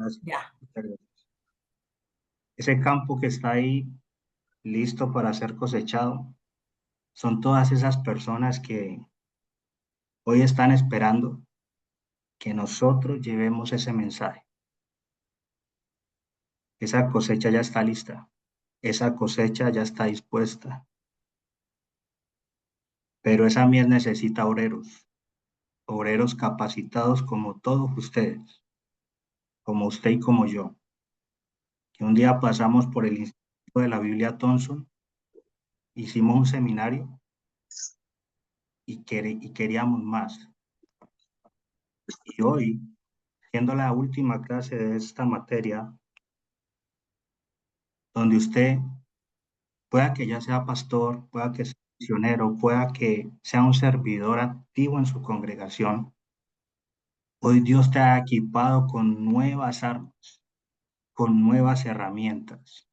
Gracias. Ya. Muchas gracias. Ese campo que está ahí listo para ser cosechado son todas esas personas que hoy están esperando que nosotros llevemos ese mensaje. Esa cosecha ya está lista, esa cosecha ya está dispuesta, pero esa mies necesita obreros, obreros capacitados como todos ustedes, como usted y como yo, que un día pasamos por el Instituto de la Biblia Thompson, hicimos un seminario y queríamos más. Y hoy, siendo la última clase de esta materia, donde usted pueda que ya sea pastor, pueda que sea misionero, pueda que sea un servidor activo en su congregación, hoy Dios te ha equipado con nuevas armas, con nuevas herramientas,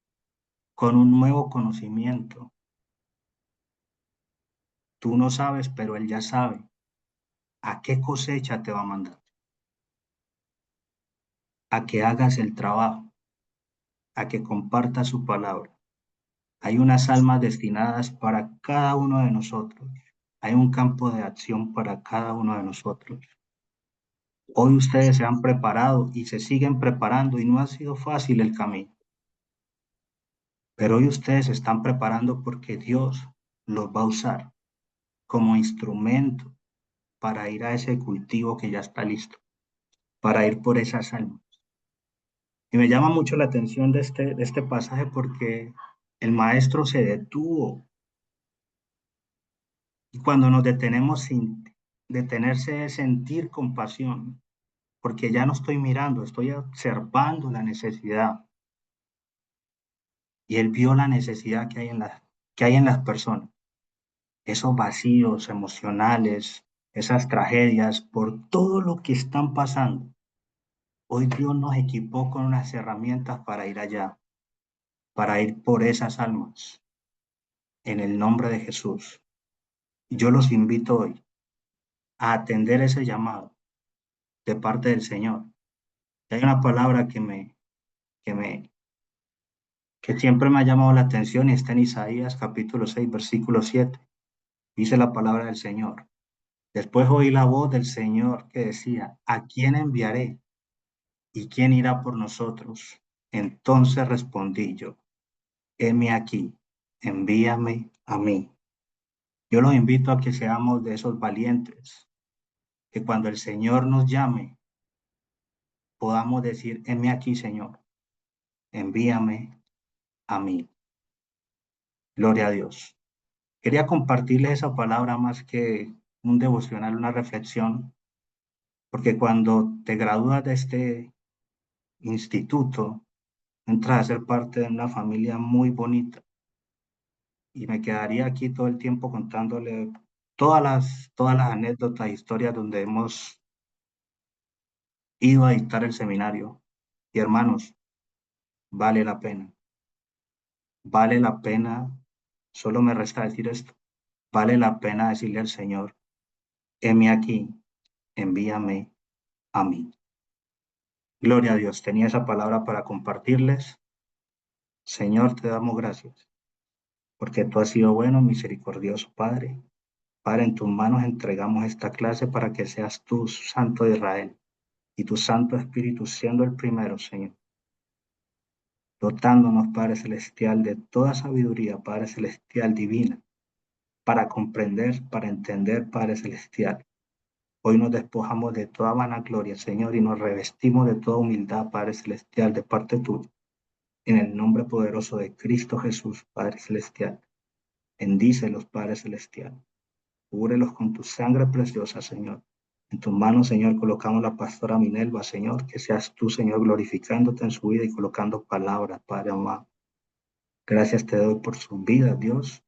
con un nuevo conocimiento. Tú no sabes, pero Él ya sabe a qué cosecha te va a mandar, a que hagas el trabajo, a que compartas su palabra. Hay unas almas destinadas para cada uno de nosotros. Hay un campo de acción para cada uno de nosotros. Hoy ustedes se han preparado y se siguen preparando y no ha sido fácil el camino. Pero hoy ustedes se están preparando porque Dios los va a usar como instrumento para ir a ese cultivo que ya está listo, para ir por esas almas. Y me llama mucho la atención de este pasaje porque el maestro se detuvo. Y cuando nos detenemos sin detenerse es sentir compasión, porque ya no estoy mirando, estoy observando la necesidad. Y él vio la necesidad que hay en las personas, esos vacíos emocionales, esas tragedias, por todo lo que están pasando. Hoy Dios nos equipó con unas herramientas para ir allá, para ir por esas almas, en el nombre de Jesús. Y yo los invito hoy a atender ese llamado de parte del Señor. Y hay una palabra que me, que siempre me ha llamado la atención y está en Isaías capítulo 6 versículo 7. Dice la palabra del Señor. Después oí la voz del Señor que decía, ¿a quién enviaré? ¿Y quién irá por nosotros? Entonces respondí yo, heme aquí, envíame a mí. Yo los invito a que seamos de esos valientes, que cuando el Señor nos llame, podamos decir, heme aquí, Señor, envíame a mí. Gloria a Dios. Quería compartirles esa palabra más que un devocional, una reflexión, porque cuando te gradúas de este instituto, entras a ser parte de una familia muy bonita y me quedaría aquí todo el tiempo contándole todas las anécdotas, historias donde hemos ido a dictar el seminario. Y hermanos, vale la pena, vale la pena, solo me resta decir esto, vale la pena decirle al Señor, heme aquí, envíame a mí. Gloria a Dios, tenía esa palabra para compartirles. Señor, te damos gracias, porque tú has sido bueno, misericordioso Padre. Padre, en tus manos entregamos esta clase para que seas tú, Santo de Israel, y tu Santo Espíritu siendo el primero, Señor, dotándonos, Padre Celestial, de toda sabiduría, Padre Celestial divina, para comprender, para entender, Padre Celestial. Hoy nos despojamos de toda vanagloria, Señor, y nos revestimos de toda humildad, Padre Celestial, de parte tuya. En el nombre poderoso de Cristo Jesús, Padre Celestial. Bendícelos, Padre Celestial. Cúbrelos con tu sangre preciosa, Señor. En tus manos, Señor, colocamos la pastora Minelva, Señor, que seas tú, Señor, glorificándote en su vida y colocando palabras, Padre amado. Gracias te doy por su vida, Dios.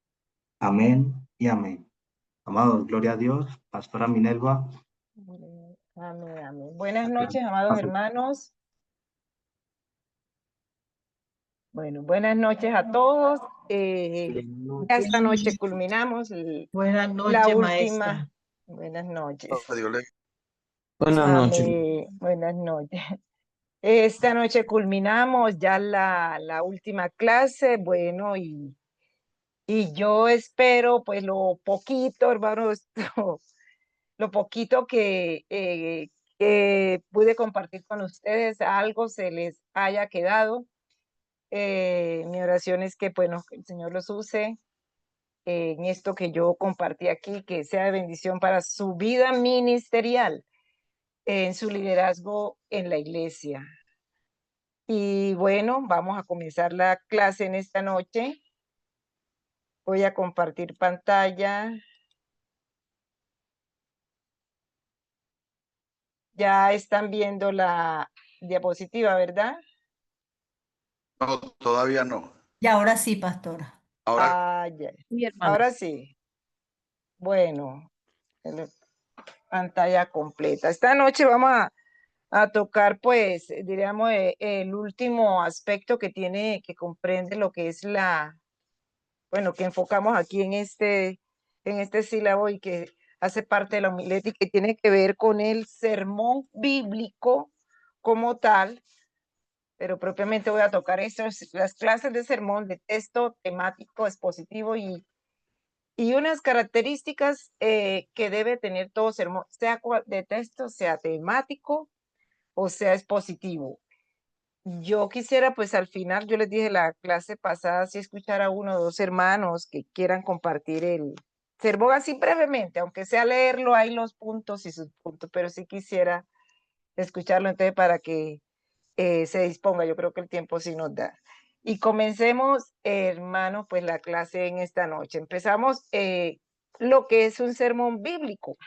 Amén y amén. Amados, gloria a Dios. Pastora Minelva. Amén, amén. Buenas noches, amados hermanos. Bueno, buenas noches a todos. Ya esta noche culminamos Buenas la noches, última. maestra. Buenas noches. Buenas noches. Amén. Buenas noches. Esta noche culminamos ya la última clase, bueno, y yo espero, pues, lo poquito, hermanos, lo poquito que pude compartir con ustedes, algo se les haya quedado. Mi oración es que, bueno, que el Señor los use en esto que yo compartí aquí, que sea de bendición para su vida ministerial, en su liderazgo en la iglesia. Y bueno, vamos a comenzar la clase en esta noche. Voy a compartir pantalla. Ya están viendo la diapositiva, ¿verdad? No, todavía no. Y ahora sí, pastora. Ahora Ah, ya. Mi hermano. Ahora sí. Bueno, pantalla completa. Esta noche vamos a tocar, pues, diríamos, el último aspecto que tiene, que comprende lo que es bueno, que enfocamos aquí en este sílabo y que hace parte de la homilética y tiene que ver con el sermón bíblico como tal, pero propiamente voy a tocar las clases de sermón de texto temático, expositivo y unas características que debe tener todo sermón, sea de texto, sea temático o sea expositivo. Yo quisiera, pues al final, yo les dije la clase pasada, si escuchar a uno o dos hermanos que quieran compartir el sermón así brevemente, aunque sea leerlo, hay los puntos y sus puntos, pero sí quisiera escucharlo entonces para que se disponga. Yo creo que el tiempo sí nos da. Y comencemos, hermanos, pues la clase en esta noche. Empezamos lo que es un sermón bíblico.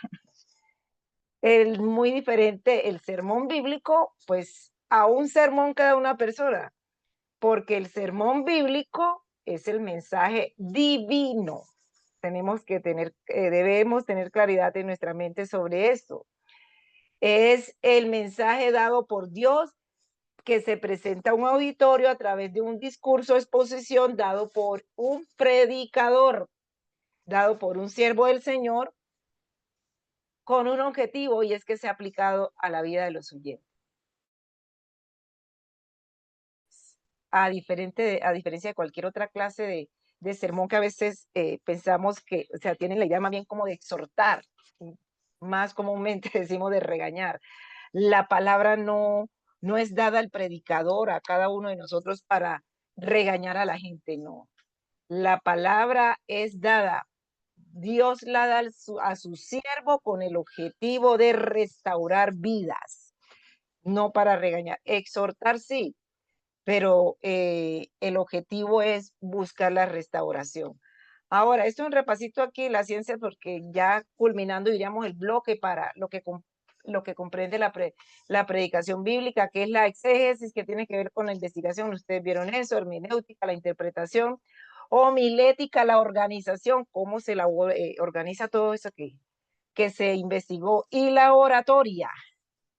Muy diferente el sermón bíblico, pues a un sermón cada una persona, porque el sermón bíblico es el mensaje divino. Debemos tener claridad en nuestra mente sobre esto. Es el mensaje dado por Dios que se presenta a un auditorio a través de un discurso, exposición dado por un predicador, dado por un siervo del Señor, con un objetivo, y es que sea aplicado a la vida de los oyentes. A diferencia de cualquier otra clase de sermón que a veces pensamos que, o sea, tienen la idea más bien como de exhortar, más comúnmente decimos de regañar. La palabra no es dada al predicador, a cada uno de nosotros para regañar a la gente, no. La palabra es dada, Dios la da a su siervo con el objetivo de restaurar vidas, no para regañar. Exhortar sí, pero el objetivo es buscar la restauración. Ahora, esto es un repasito aquí, la ciencia, porque ya culminando, diríamos, el bloque para lo que comprende la predicación bíblica, que es la exégesis, que tiene que ver con la investigación, ustedes vieron eso, hermenéutica, la interpretación, homilética, la organización, cómo se organiza todo eso que se investigó, y la oratoria.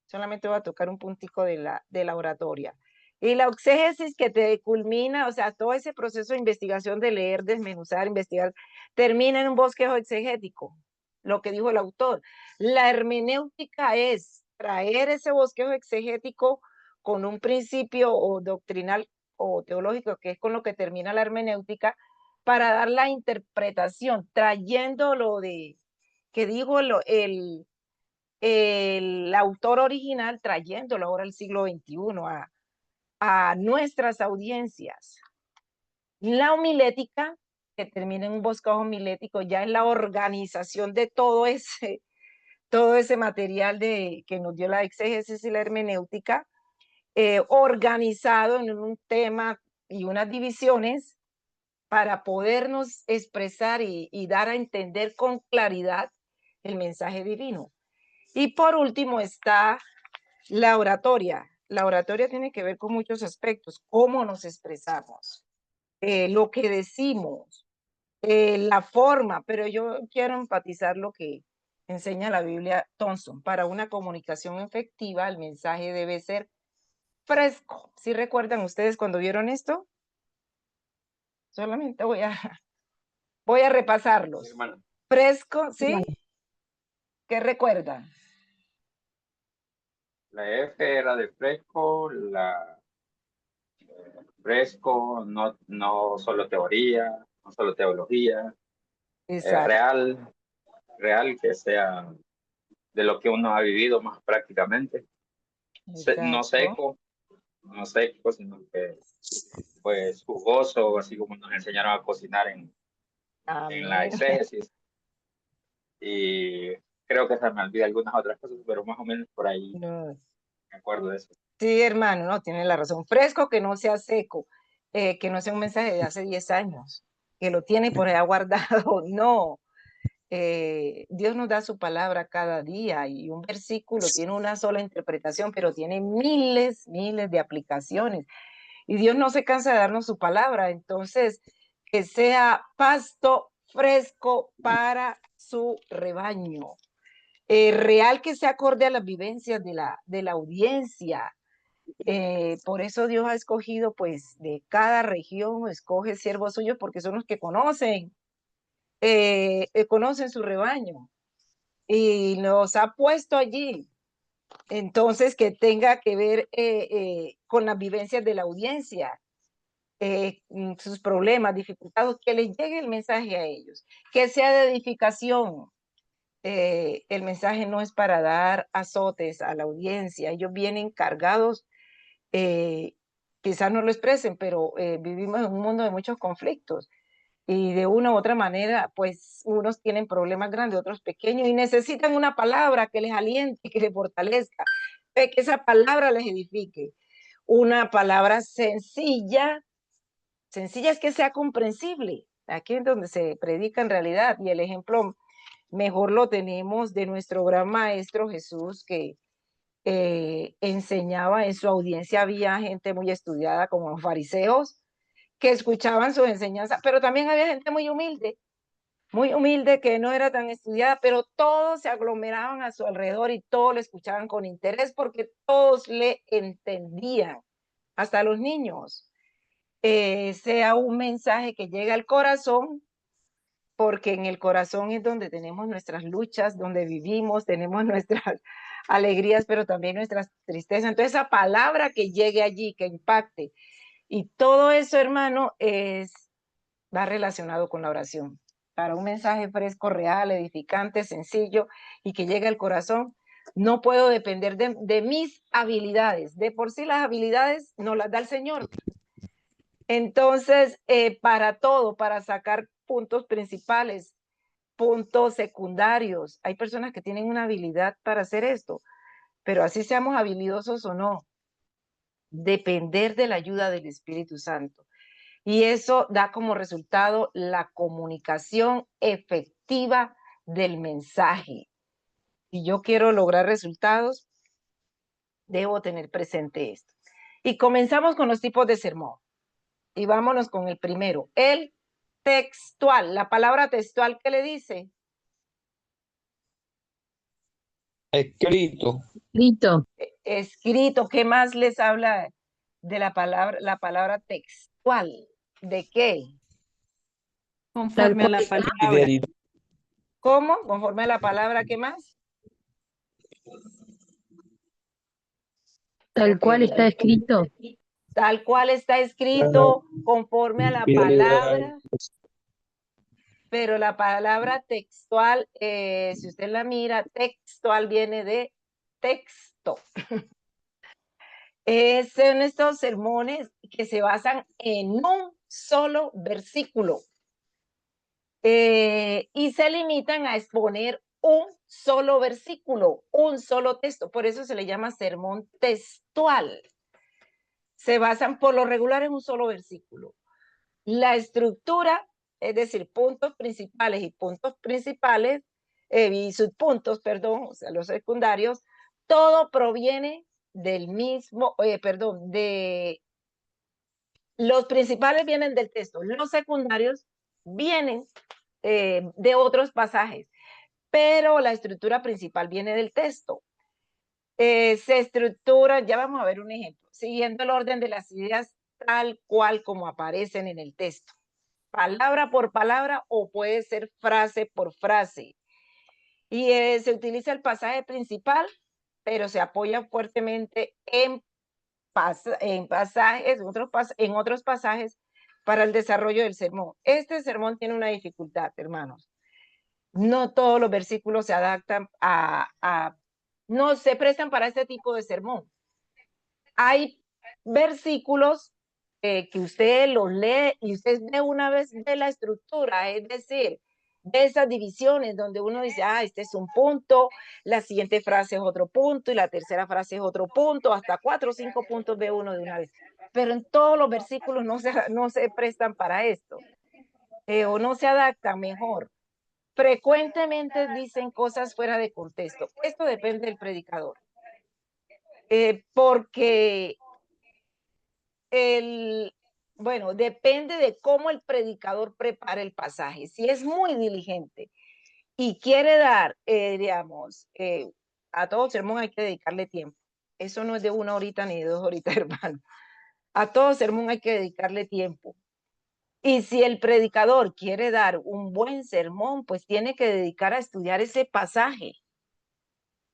Solamente voy a tocar un puntico de la oratoria. Y la exégesis que te culmina, o sea, todo ese proceso de investigación, de leer, desmenuzar, investigar, termina en un bosquejo exegético, lo que dijo el autor. La hermenéutica es traer ese bosquejo exegético con un principio o doctrinal o teológico, que es con lo que termina la hermenéutica, para dar la interpretación, trayendo lo de, que dijo el autor original, trayéndolo ahora al siglo XXI a nuestras audiencias. La homilética, que termina en un bosquejo homilético, ya es la organización de todo ese material que nos dio la exégesis y la hermenéutica, organizado en un tema y unas divisiones para podernos expresar y dar a entender con claridad el mensaje divino. Y por último está la oratoria. La oratoria tiene que ver con muchos aspectos, cómo nos expresamos, lo que decimos, la forma, pero yo quiero enfatizar lo que enseña la Biblia Thompson. Para una comunicación efectiva, el mensaje debe ser fresco. ¿Sí recuerdan ustedes cuando vieron esto? Solamente voy a repasarlos. Fresco, ¿sí? ¿Qué recuerdan? La F era de fresco, fresco, no solo teoría, no solo teología, Exacto, real que sea de lo que uno ha vivido más prácticamente. No exacto. seco, no seco, sino que pues jugoso, así como nos enseñaron a cocinar en la Amén. exégesis. Y creo que se me olvida algunas otras cosas, pero más o menos por ahí No. me acuerdo de eso. Sí, hermano, no, tiene la razón. Fresco, que no sea seco, que no sea un mensaje de hace 10 años, que lo tiene por allá guardado. No, Dios nos da su palabra cada día y un versículo tiene una sola interpretación, pero tiene miles, miles de aplicaciones. Y Dios no se cansa de darnos su palabra. Entonces, que sea pasto fresco para su rebaño. Real, que sea acorde a las vivencias de la audiencia. Por eso Dios ha escogido, pues, de cada región, escoge siervos suyos porque son los que conocen su rebaño y los ha puesto allí. Entonces, que tenga que ver con las vivencias de la audiencia, sus problemas, dificultades, que les llegue el mensaje a ellos, que sea de edificación. El mensaje no es para dar azotes a la audiencia, ellos vienen cargados, quizás no lo expresen, pero vivimos en un mundo de muchos conflictos y de una u otra manera, pues unos tienen problemas grandes, otros pequeños y necesitan una palabra que les aliente, que les fortalezca, que esa palabra les edifique. Una palabra sencilla, sencilla es que sea comprensible. Aquí es donde se predica en realidad y el ejemplo mejor lo tenemos de nuestro gran maestro Jesús, que enseñaba en su audiencia. Había gente muy estudiada como los fariseos que escuchaban sus enseñanzas, pero también había gente muy humilde que no era tan estudiada, pero todos se aglomeraban a su alrededor y todos le escuchaban con interés porque todos le entendían, hasta los niños. Sea un mensaje que llega al corazón, porque en el corazón es donde tenemos nuestras luchas, donde vivimos, tenemos nuestras alegrías, pero también nuestras tristezas. Entonces, esa palabra que llegue allí, que impacte. Y todo eso, hermano, va relacionado con la oración. Para un mensaje fresco, real, edificante, sencillo y que llegue al corazón, no puedo depender de mis habilidades. De por sí las habilidades nos las da el Señor. Entonces, para todo, para sacar puntos principales, puntos secundarios, hay personas que tienen una habilidad para hacer esto, pero así seamos habilidosos o no, depender de la ayuda del Espíritu Santo. Y eso da como resultado la comunicación efectiva del mensaje. Si yo quiero lograr resultados, debo tener presente esto. Y comenzamos con los tipos de sermón. Y vámonos con el primero, el textual. La palabra textual, ¿qué le dice? Escrito. Escrito, Escrito. ¿Qué más les habla de la palabra textual? ¿De qué? tal Conforme a cual, la palabra. Fidelidad. ¿Cómo? Conforme a la palabra, ¿qué más? tal cual Okay. está escrito. Tal cual está escrito, conforme a la Fidelidad. palabra, pero la palabra textual, si usted la mira, textual viene de texto. Son estos sermones que se basan en un solo versículo y se limitan a exponer un solo versículo, un solo texto. Por eso se le llama sermón textual. Se basan por lo regular en un solo versículo. La estructura, es decir, puntos principales y subpuntos, perdón, o sea, los secundarios, todo proviene del mismo, de los principales vienen del texto, los secundarios vienen de otros pasajes, pero la estructura principal viene del texto. Se estructura, ya vamos a ver un ejemplo, siguiendo el orden de las ideas tal cual como aparecen en el texto, palabra por palabra o puede ser frase por frase. Y se utiliza el pasaje principal pero se apoya fuertemente en pasajes, en otros pasajes para el desarrollo del sermón. Este sermón tiene una dificultad, hermanos. No todos los versículos se adaptan no se prestan para este tipo de sermón. Hay versículos que usted los lee y usted de una vez ve la estructura, es decir, de esas divisiones donde uno dice, este es un punto, la siguiente frase es otro punto y la tercera frase es otro punto, hasta 4 o 5 puntos ve uno de una vez. Pero en todos los versículos no se prestan para esto, o no se adaptan mejor. Frecuentemente dicen cosas fuera de contexto. Esto depende del predicador. Porque bueno, depende de cómo el predicador prepara el pasaje. Si es muy diligente y quiere dar, digamos, a todo sermón hay que dedicarle tiempo. Eso no es de 1 horita ni de 2 horitas, hermano. A todo sermón hay que dedicarle tiempo. Y si el predicador quiere dar un buen sermón, pues tiene que dedicar a estudiar ese pasaje.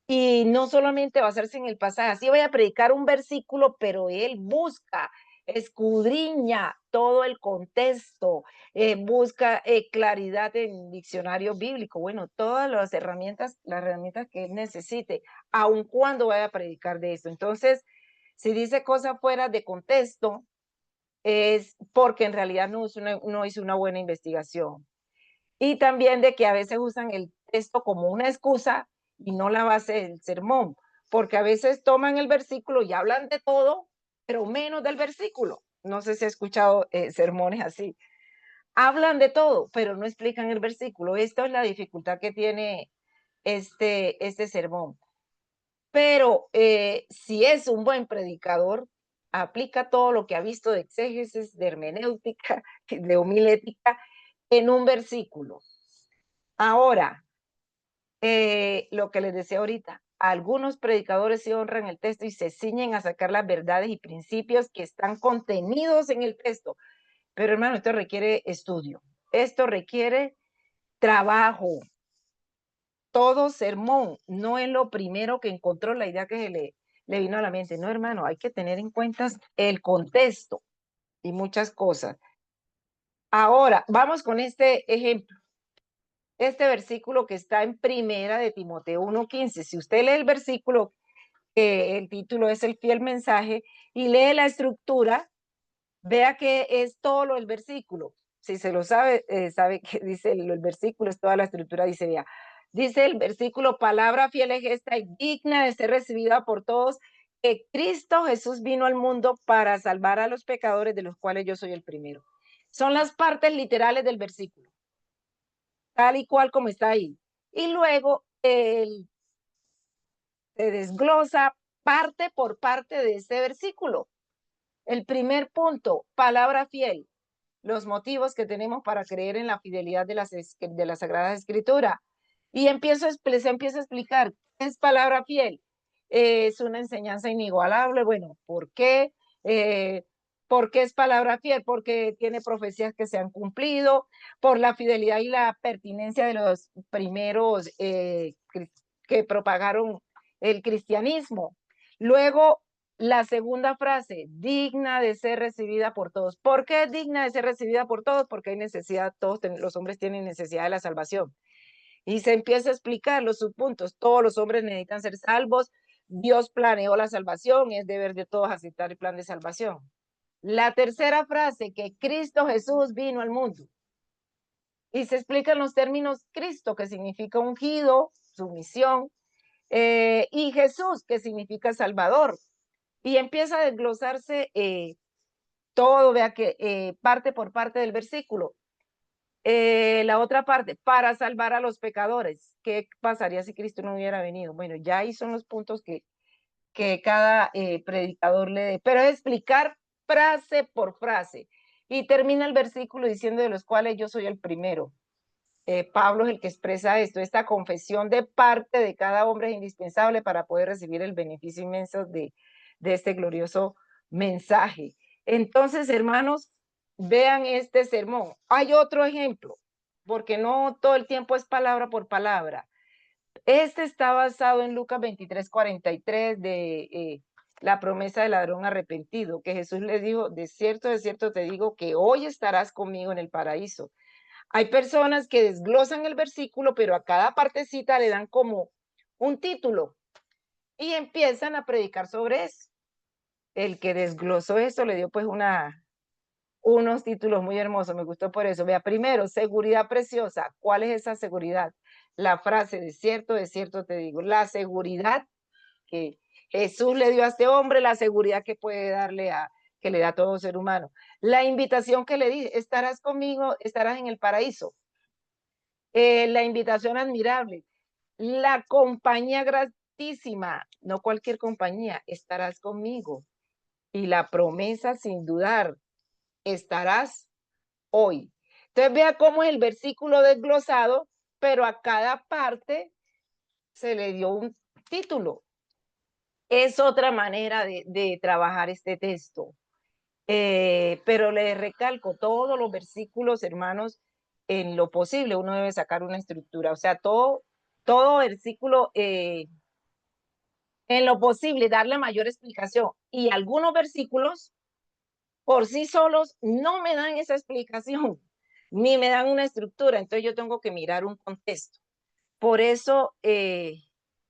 Y no solamente basarse en el pasaje, así voy a predicar un versículo, pero él busca, escudriña todo el contexto, busca claridad en diccionario bíblico, bueno, todas las herramientas que él necesite, aun cuando vaya a predicar de esto. Entonces, si dice cosas fuera de contexto, es porque en realidad no hizo una buena investigación. Y también de que a veces usan el texto como una excusa y no la base del sermón, porque a veces toman el versículo y hablan de todo, pero menos del versículo. No sé si ha escuchado sermones así. Hablan de todo, pero no explican el versículo. Esta es la dificultad que tiene este sermón. Pero si es un buen predicador, aplica todo lo que ha visto de exégesis, de hermenéutica, de homilética, en un versículo. Ahora, lo que les decía ahorita, algunos predicadores se honran el texto y se ciñen a sacar las verdades y principios que están contenidos en el texto. Pero hermano, esto requiere estudio, esto requiere trabajo. Todo sermón no es lo primero que encontró la idea que le vino a la mente. No, hermano, hay que tener en cuenta el contexto y muchas cosas. Ahora, vamos con este ejemplo. Este versículo que está en Primera de Timoteo 1:15. Si usted lee el versículo, el título es el fiel mensaje, y lee la estructura, vea que es todo lo del versículo. Si se lo sabe, sabe que dice el versículo, es toda la estructura, dice, vea, dice el versículo, palabra fiel es esta y digna de ser recibida por todos, que Cristo Jesús vino al mundo para salvar a los pecadores, de los cuales yo soy el primero. Son las partes literales del versículo, tal y cual como está ahí. Y luego se desglosa parte por parte de este versículo. El primer punto, palabra fiel. Los motivos que tenemos para creer en la fidelidad de la Sagrada Escritura. Y se empieza a explicar qué es palabra fiel. Es una enseñanza inigualable. Bueno, ¿por qué? ¿Por qué es palabra fiel? Porque tiene profecías que se han cumplido, por la fidelidad y la pertinencia de los primeros que propagaron el cristianismo. Luego, la segunda frase, digna de ser recibida por todos. ¿Por qué es digna de ser recibida por todos? Porque hay necesidad, todos los hombres tienen necesidad de la salvación. Y se empieza a explicar los subpuntos. Todos los hombres necesitan ser salvos. Dios planeó la salvación, es deber de todos aceptar el plan de salvación. La tercera frase, que Cristo Jesús vino al mundo. Y se explican los términos Cristo, que significa ungido, su misión, y Jesús, que significa Salvador. Y empieza a desglosarse todo, vea que parte por parte del versículo. La otra parte, para salvar a los pecadores. ¿Qué pasaría si Cristo no hubiera venido? Bueno, ya ahí son los puntos que cada predicador le dé, pero es explicar frase por frase. Y termina el versículo diciendo, de los cuales yo soy el primero. Pablo es el que expresa esto. Esta confesión de parte de cada hombre es indispensable para poder recibir el beneficio inmenso de este glorioso mensaje. Entonces, hermanos, vean este sermón. Hay otro ejemplo, porque no todo el tiempo es palabra por palabra. Este está basado en Lucas 23:43 de la promesa del ladrón arrepentido, que Jesús le dijo, de cierto te digo que hoy estarás conmigo en el paraíso. Hay personas que desglosan el versículo, pero a cada partecita le dan como un título y empiezan a predicar sobre eso. El que desglosó eso le dio pues unos títulos muy hermosos, me gustó por eso. Vea, primero, seguridad preciosa. ¿Cuál es esa seguridad? La frase, de cierto te digo. La seguridad que Jesús le dio a este hombre, la seguridad que puede darle que le da a todo ser humano. La invitación que le di, estarás conmigo, estarás en el paraíso. La invitación admirable. La compañía gratísima, no cualquier compañía, estarás conmigo. Y la promesa sin dudar, estarás hoy. Entonces vea cómo es el versículo desglosado, pero a cada parte se le dio un título. Es otra manera de trabajar este texto. Pero les recalco, todos los versículos, hermanos, en lo posible uno debe sacar una estructura. O sea, todo versículo, en lo posible, darle mayor explicación. Y algunos versículos por sí solos no me dan esa explicación, ni me dan una estructura, entonces yo tengo que mirar un contexto. Por eso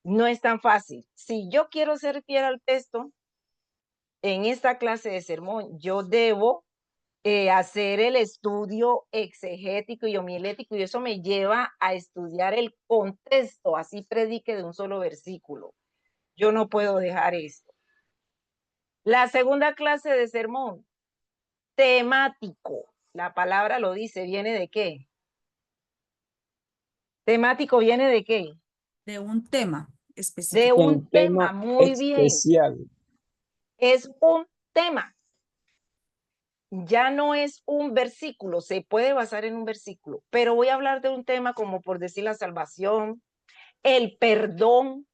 no es tan fácil. Si yo quiero ser fiel al texto, en esta clase de sermón, yo debo hacer el estudio exegético y homilético, y eso me lleva a estudiar el contexto, así predique de un solo versículo. Yo no puedo dejar esto. La segunda clase de sermón, temático. La palabra lo dice, ¿viene de qué? Temático viene de qué? De un tema De específico. un tema, muy bien. especial. Es un tema. Ya no es un versículo, se puede basar en un versículo, pero voy a hablar de un tema como por decir la salvación, el perdón,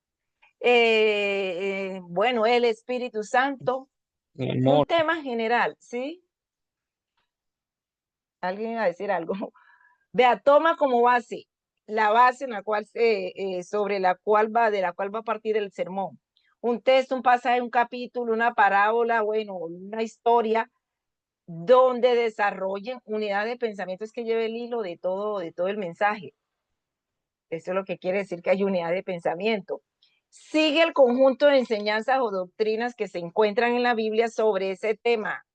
bueno, el Espíritu Santo, El un amor. tema general, ¿sí? ¿Alguien iba a decir algo? Vea, toma como base, la base en la cual sobre la cual de la cual va a partir el sermón. Un texto, un pasaje, un capítulo, una parábola, bueno, una historia, donde desarrollen unidad de pensamientos que lleve el hilo de todo el mensaje. Eso es lo que quiere decir que hay unidad de pensamiento. Sigue el conjunto de enseñanzas o doctrinas que se encuentran en la Biblia sobre ese tema.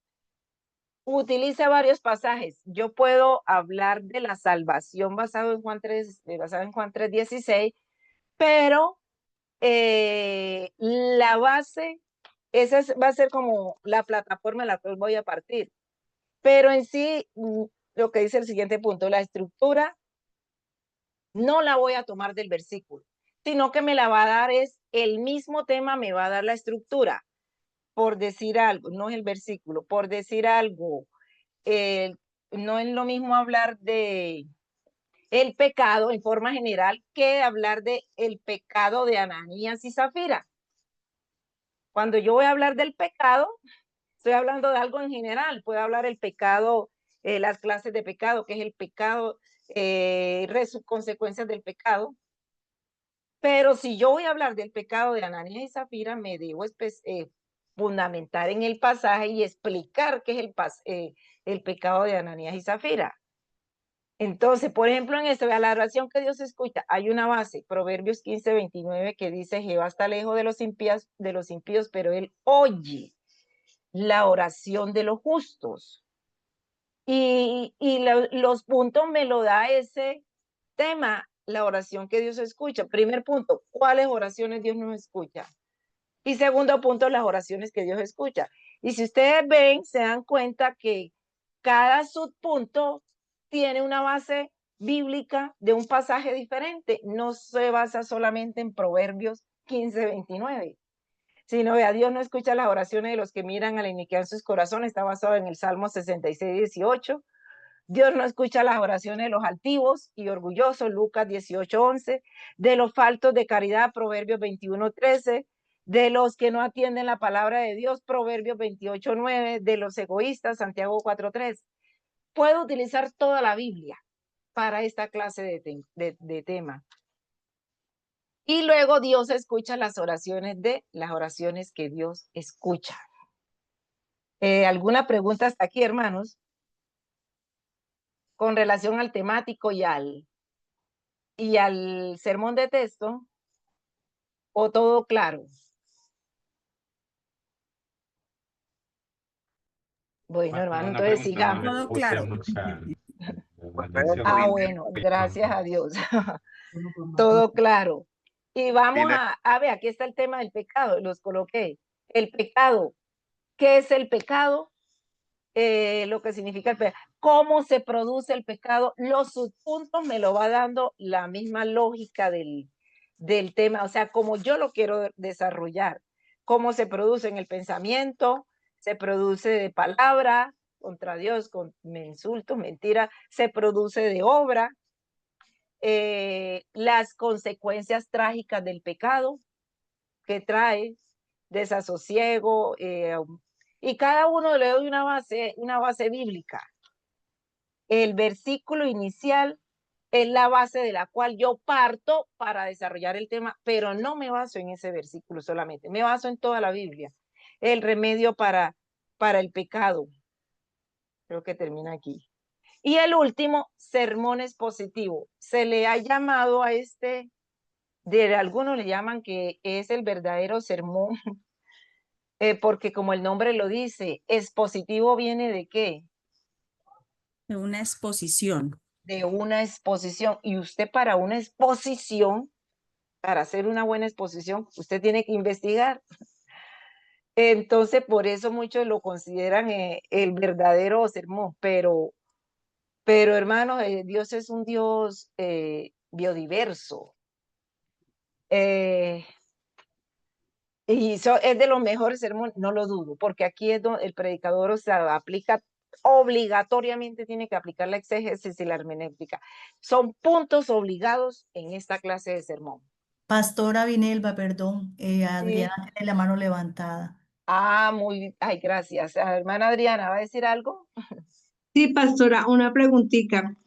Utiliza varios pasajes. Yo puedo hablar de la salvación basado en Juan 3:16, pero la base, esa va a ser como la plataforma en la cual voy a partir. Pero en sí, lo que dice el siguiente punto, la estructura no la voy a tomar del versículo, sino que me la va a dar el mismo tema, me va a dar la estructura. Por decir algo, no es el versículo, por decir algo, no es lo mismo hablar de el pecado en forma general que hablar de el pecado de Ananías y Zafira. Cuando yo voy a hablar del pecado, estoy hablando de algo en general. Puedo hablar del pecado, las clases de pecado, que es el pecado, consecuencias del pecado. Pero si yo voy a hablar del pecado de Ananías y Zafira, me debo fundamentar en el pasaje y explicar qué es el pecado de Ananías y Zafira. Entonces, por ejemplo, en esto, la oración que Dios escucha, hay una base, Proverbios 15:29, que dice: Jehová está lejos de los impíos, pero él oye la oración de los justos. Y los puntos me lo da ese tema, la oración que Dios escucha. Primer punto, ¿cuáles oraciones Dios no escucha? Y segundo punto, las oraciones que Dios escucha. Y si ustedes ven, se dan cuenta que cada subpunto tiene una base bíblica de un pasaje diferente. No se basa solamente en Proverbios 15:29. Sino, vea, Dios no escucha las oraciones de los que miran a la iniquidad en sus corazones, está basado en el Salmo 66:18. Dios no escucha las oraciones de los altivos y orgullosos, Lucas 18:11. De los faltos de caridad, Proverbios 21:13. De los que no atienden la palabra de Dios, Proverbios 28:9. De los egoístas, Santiago 4:3. Puedo utilizar toda la Biblia para esta clase de tema. Y luego Dios escucha las oraciones que Dios escucha. ¿Alguna pregunta hasta aquí, hermanos? Con relación al temático y al sermón de texto, ¿o todo claro? Bueno, hermano, entonces sigamos. Todo claro. Bueno, gracias a Dios. Todo claro. Y vamos a ver, aquí está el tema del pecado, los coloqué. El pecado, ¿qué es el pecado? Lo que significa el pecado. ¿Cómo se produce el pecado? Los subpuntos me lo va dando la misma lógica del tema, o sea, como yo lo quiero desarrollar. ¿Cómo se produce en el pensamiento? Se produce de palabra contra Dios, con insultos, mentiras, se produce de obra, las consecuencias trágicas del pecado que trae, desasosiego, y cada uno le doy una base bíblica. El versículo inicial es la base de la cual yo parto para desarrollar el tema, pero no me baso en ese versículo solamente, me baso en toda la Biblia. El remedio para el pecado. Creo que termina aquí. Y el último, sermón expositivo. Se le ha llamado a algunos le llaman que es el verdadero sermón, porque como el nombre lo dice, expositivo viene ¿de qué? De una exposición. De una exposición. Y usted para una exposición, para hacer una buena exposición, usted tiene que investigar. Entonces, por eso muchos lo consideran el verdadero sermón, pero hermanos, Dios es un Dios biodiverso. Y es de los mejores sermones, no lo dudo, porque aquí es donde el predicador aplica, obligatoriamente tiene que aplicar la exégesis y la hermenéutica. Son puntos obligados en esta clase de sermón. Pastora Vinelva, perdón, Adriana Sí. tiene la mano levantada. Ay, gracias. Hermana Adriana, ¿va a decir algo? Sí, pastora, una preguntita.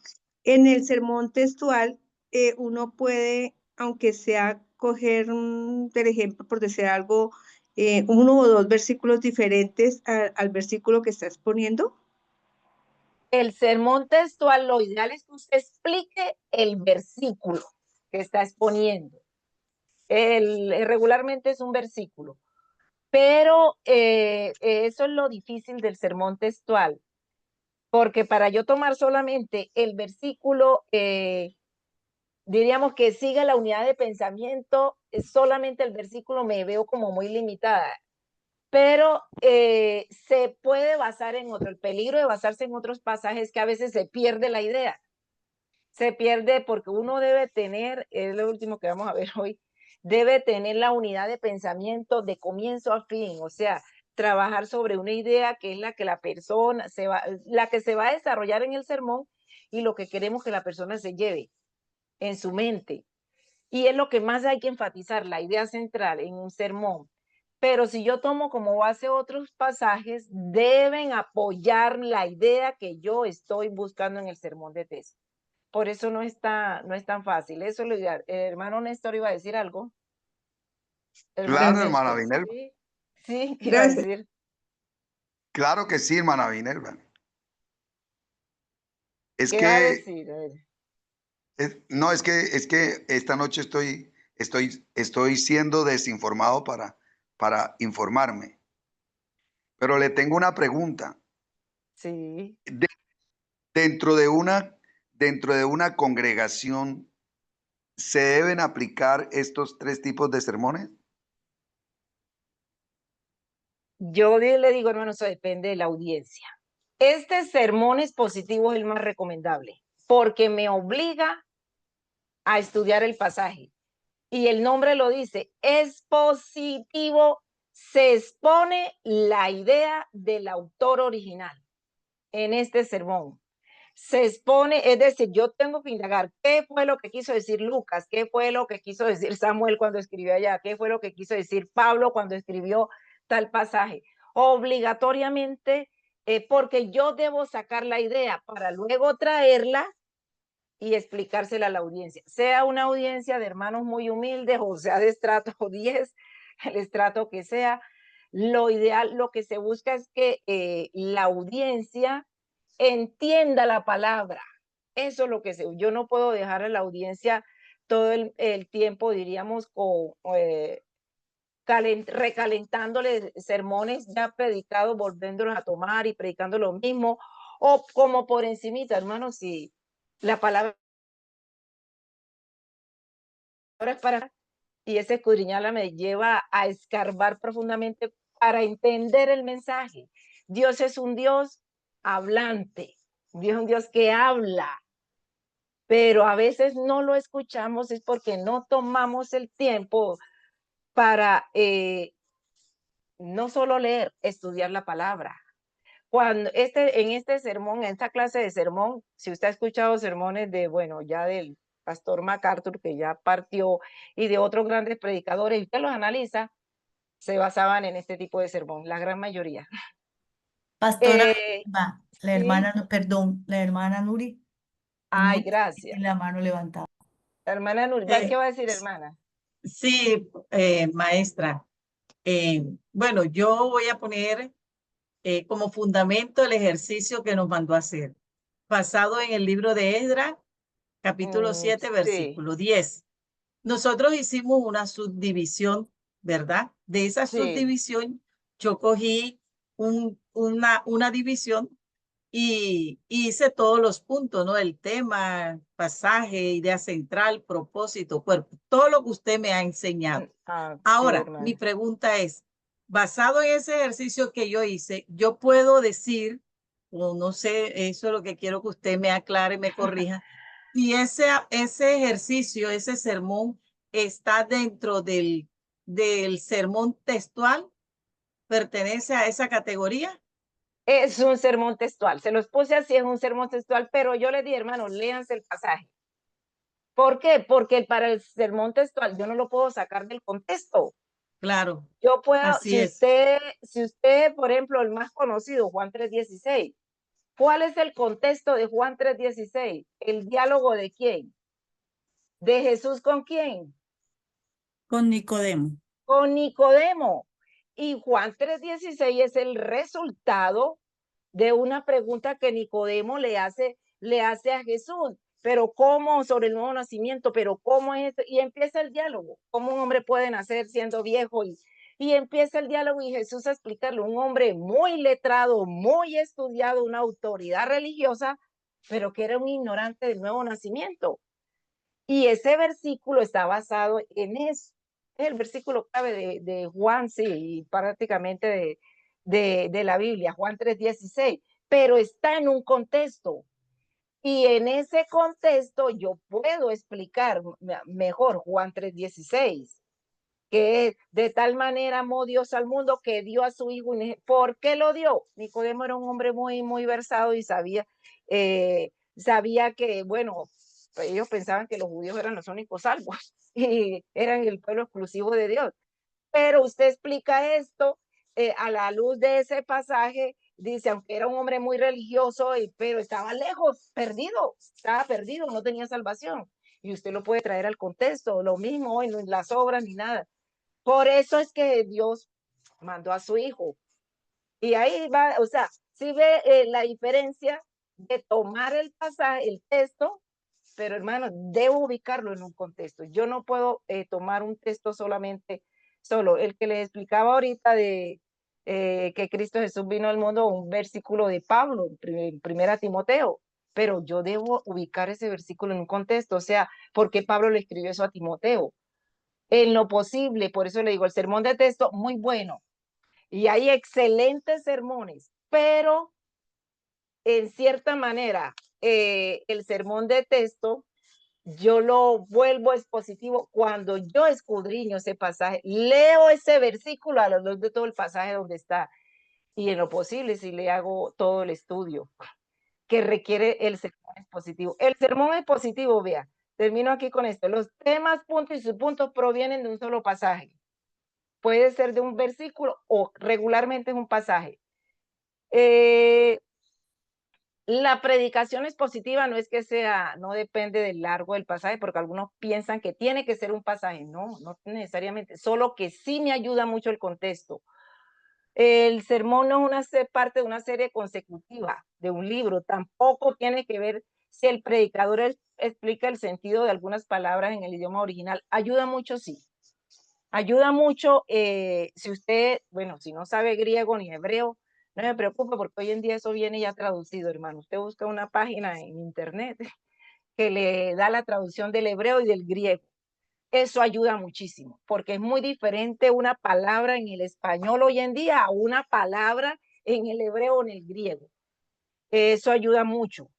En el sermón textual, uno puede, aunque sea coger, por ejemplo, por decir algo, uno o dos versículos diferentes al versículo que está exponiendo. El sermón textual, lo ideal es que usted explique el versículo que está exponiendo. Regularmente es un versículo, pero eso es lo difícil del sermón textual, porque para yo tomar solamente el versículo, diríamos que siga la unidad de pensamiento, solamente el versículo me veo como muy limitada, pero se puede basar en otro. El peligro de basarse en otros pasajes es que a veces se pierde la idea. Se pierde porque uno debe tener, es lo último que vamos a ver hoy, debe tener la unidad de pensamiento de comienzo a fin, o sea, trabajar sobre una idea que es la que la persona la que se va a desarrollar en el sermón y lo que queremos que la persona se lleve en su mente. Y es lo que más hay que enfatizar, la idea central en un sermón. Pero si yo tomo como base otros pasajes, deben apoyar la idea que yo estoy buscando en el sermón de texto. Por eso no es tan fácil. Eso es lo ideal. El hermano Néstor iba a decir algo. Claro, hermana Vinelva. Sí, ¿qué iba a decir? Claro que sí, hermana Vinelva. Es ¿Qué va a que, decir? A ver. no, es que esta noche estoy siendo desinformado para informarme. Pero le tengo una pregunta. Sí. Dentro de una congregación, ¿se deben aplicar estos tres tipos de sermones? Yo le digo, hermano, eso depende de la audiencia. Este sermón expositivo es el más recomendable porque me obliga a estudiar el pasaje. Y el nombre lo dice, expositivo, se expone la idea del autor original en este sermón. Se expone, es decir, yo tengo que indagar qué fue lo que quiso decir Lucas, qué fue lo que quiso decir Samuel cuando escribió allá, qué fue lo que quiso decir Pablo cuando escribió tal pasaje. Obligatoriamente, porque yo debo sacar la idea para luego traerla y explicársela a la audiencia, sea una audiencia de hermanos muy humildes o sea de estrato 10, el estrato que sea. Lo ideal, lo que se busca es que la audiencia entienda la palabra. Eso es lo que yo no puedo dejar a la audiencia todo el tiempo, diríamos, recalentándole sermones ya predicados, volviéndolos a tomar y predicando lo mismo, o como por encimita, hermanos, si la palabra es para, y ese escudriñarla me lleva a escarbar profundamente para entender el mensaje. Dios es un Dios hablante, Dios es un Dios que habla, pero a veces no lo escuchamos es porque no tomamos el tiempo para no solo leer, estudiar la palabra. Cuando en este sermón, en esta clase de sermón, si usted ha escuchado sermones de, bueno, ya del pastor MacArthur, que ya partió, y de otros grandes predicadores, y usted los analiza, se basaban en este tipo de sermón, la gran mayoría. Pastora, Eh, la sí. hermana, perdón, la hermana Nuri. Ay, Nuri gracias. tiene la mano levantada. La hermana Nuri, ¿qué va a decir, hermana? Sí, maestra. Bueno, yo voy a poner como fundamento el ejercicio que nos mandó a hacer, basado en el libro de Esdras, capítulo 7, Sí. versículo 10. Nosotros hicimos una subdivisión, ¿verdad? De esa Sí. subdivisión, yo cogí una división y hice todos los puntos, ¿no? El tema, pasaje, idea central, propósito, cuerpo, todo lo que usted me ha enseñado. Sí, Ahora, mi hermana. pregunta es, basado en ese ejercicio que yo hice, yo puedo decir, o no sé, eso es lo que quiero que usted me aclare, me corrija, si ese ejercicio, ese sermón está dentro del sermón textual, pertenece a esa categoría. Es un sermón textual, se los puse así, es un sermón textual, pero yo les dije, hermano, léanse el pasaje. ¿Por qué? Porque para el sermón textual yo no lo puedo sacar del contexto. Claro, Yo puedo, así es. si usted, por ejemplo, el más conocido, Juan 3:16, ¿cuál es el contexto de Juan 3:16? ¿El diálogo de quién? ¿De Jesús con quién? Con Nicodemo. Con Nicodemo. Y Juan 3:16 es el resultado de una pregunta que Nicodemo le hace a Jesús. Pero ¿cómo sobre el nuevo nacimiento? Pero ¿cómo es esto? Y empieza el diálogo. ¿Cómo un hombre puede nacer siendo viejo? Y empieza el diálogo y Jesús a explicarlo. Un hombre muy letrado, muy estudiado, una autoridad religiosa, pero que era un ignorante del nuevo nacimiento. Y ese versículo está basado en eso. Es el versículo clave de Juan, sí, y prácticamente de la Biblia, Juan 3:16, pero está en un contexto. Y en ese contexto yo puedo explicar mejor Juan 3:16, que es de tal manera amó Dios al mundo que dio a su hijo. ¿Por qué lo dio? Nicodemo era un hombre muy versado y sabía que, bueno, ellos pensaban que los judíos eran los únicos salvos y eran el pueblo exclusivo de Dios. Pero usted explica esto a la luz de ese pasaje, dice, aunque era un hombre muy religioso, pero estaba lejos, estaba perdido, no tenía salvación. Y usted lo puede traer al contexto, lo mismo hoy, no en las obras ni nada. Por eso es que Dios mandó a su hijo. Y ahí va, o sea, sí ve la diferencia de tomar el pasaje, el texto, pero hermano, debo ubicarlo en un contexto. Yo no puedo tomar un texto solo. El que le explicaba ahorita de que Cristo Jesús vino al mundo, un versículo de Pablo, en primera Timoteo, pero yo debo ubicar ese versículo en un contexto. O sea, ¿por qué Pablo le escribió eso a Timoteo? En lo posible, por eso le digo, el sermón de texto, muy bueno. Y hay excelentes sermones, pero en cierta manera, el sermón de texto, yo lo vuelvo expositivo cuando yo escudriño ese pasaje, leo ese versículo a la luz de todo el pasaje donde está, y en lo posible si le hago todo el estudio que requiere el sermón expositivo. El sermón expositivo, vea, termino aquí con esto, los temas, puntos y subpuntos provienen de un solo pasaje. Puede ser de un versículo o regularmente es un pasaje. La predicación expositiva no es que sea, no depende del largo del pasaje, porque algunos piensan que tiene que ser un pasaje. No, no necesariamente, solo que sí me ayuda mucho el contexto. El sermón no es parte de una serie consecutiva de un libro, tampoco tiene que ver si el predicador explica el sentido de algunas palabras en el idioma original. Ayuda mucho, sí. Ayuda mucho si usted, bueno, si no sabe griego ni hebreo, no me preocupe porque hoy en día eso viene ya traducido, hermano. Usted busca una página en internet que le da la traducción del hebreo y del griego. Eso ayuda muchísimo, porque es muy diferente una palabra en el español hoy en día a una palabra en el hebreo o en el griego. Eso ayuda mucho.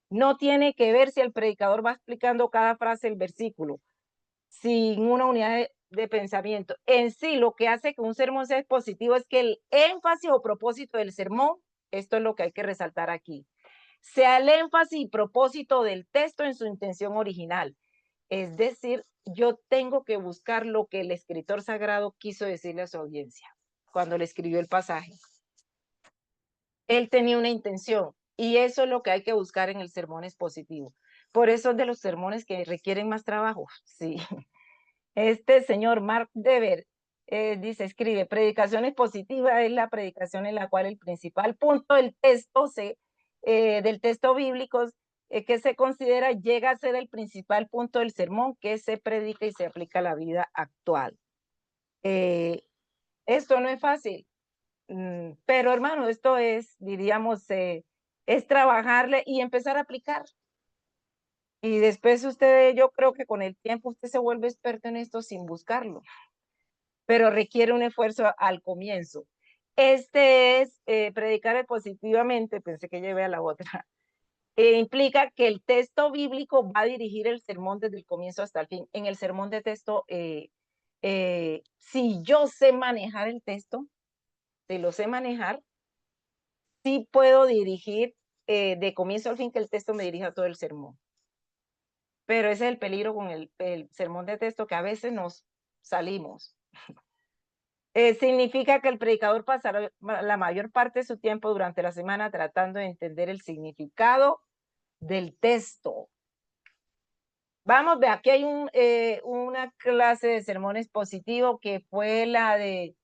No tiene que ver si el predicador va explicando cada frase del versículo, sin una unidad de pensamiento. En sí, lo que hace que un sermón sea expositivo es que el énfasis o propósito del sermón, esto es lo que hay que resaltar aquí, sea el énfasis y propósito del texto en su intención original. Es decir, yo tengo que buscar lo que el escritor sagrado quiso decirle a su audiencia cuando le escribió el pasaje. Él tenía una intención y eso es lo que hay que buscar en el sermón expositivo. Por eso es de los sermones que requieren más trabajo. Sí. Este señor Mark Dever dice, escribe, predicación expositiva es la predicación en la cual el principal punto del texto bíblico que se considera llega a ser el principal punto del sermón que se predica y se aplica a la vida actual. Esto no es fácil, pero hermano, esto es, diríamos, es trabajarle y empezar a aplicar. Y después usted, yo creo que con el tiempo usted se vuelve experto en esto sin buscarlo, pero requiere un esfuerzo al comienzo. Este es predicar positivamente, pensé que llevé a la otra. Implica que el texto bíblico va a dirigir el sermón desde el comienzo hasta el fin. En el sermón de texto, si yo sé manejar el texto, si lo sé manejar, sí puedo dirigir de comienzo al fin que el texto me dirija todo el sermón. Pero ese es el peligro con el sermón de texto, que a veces nos salimos. Significa que el predicador pasará la mayor parte de su tiempo durante la semana tratando de entender el significado del texto. Vamos, ve, aquí hay una clase de sermón expositivo que fue la de...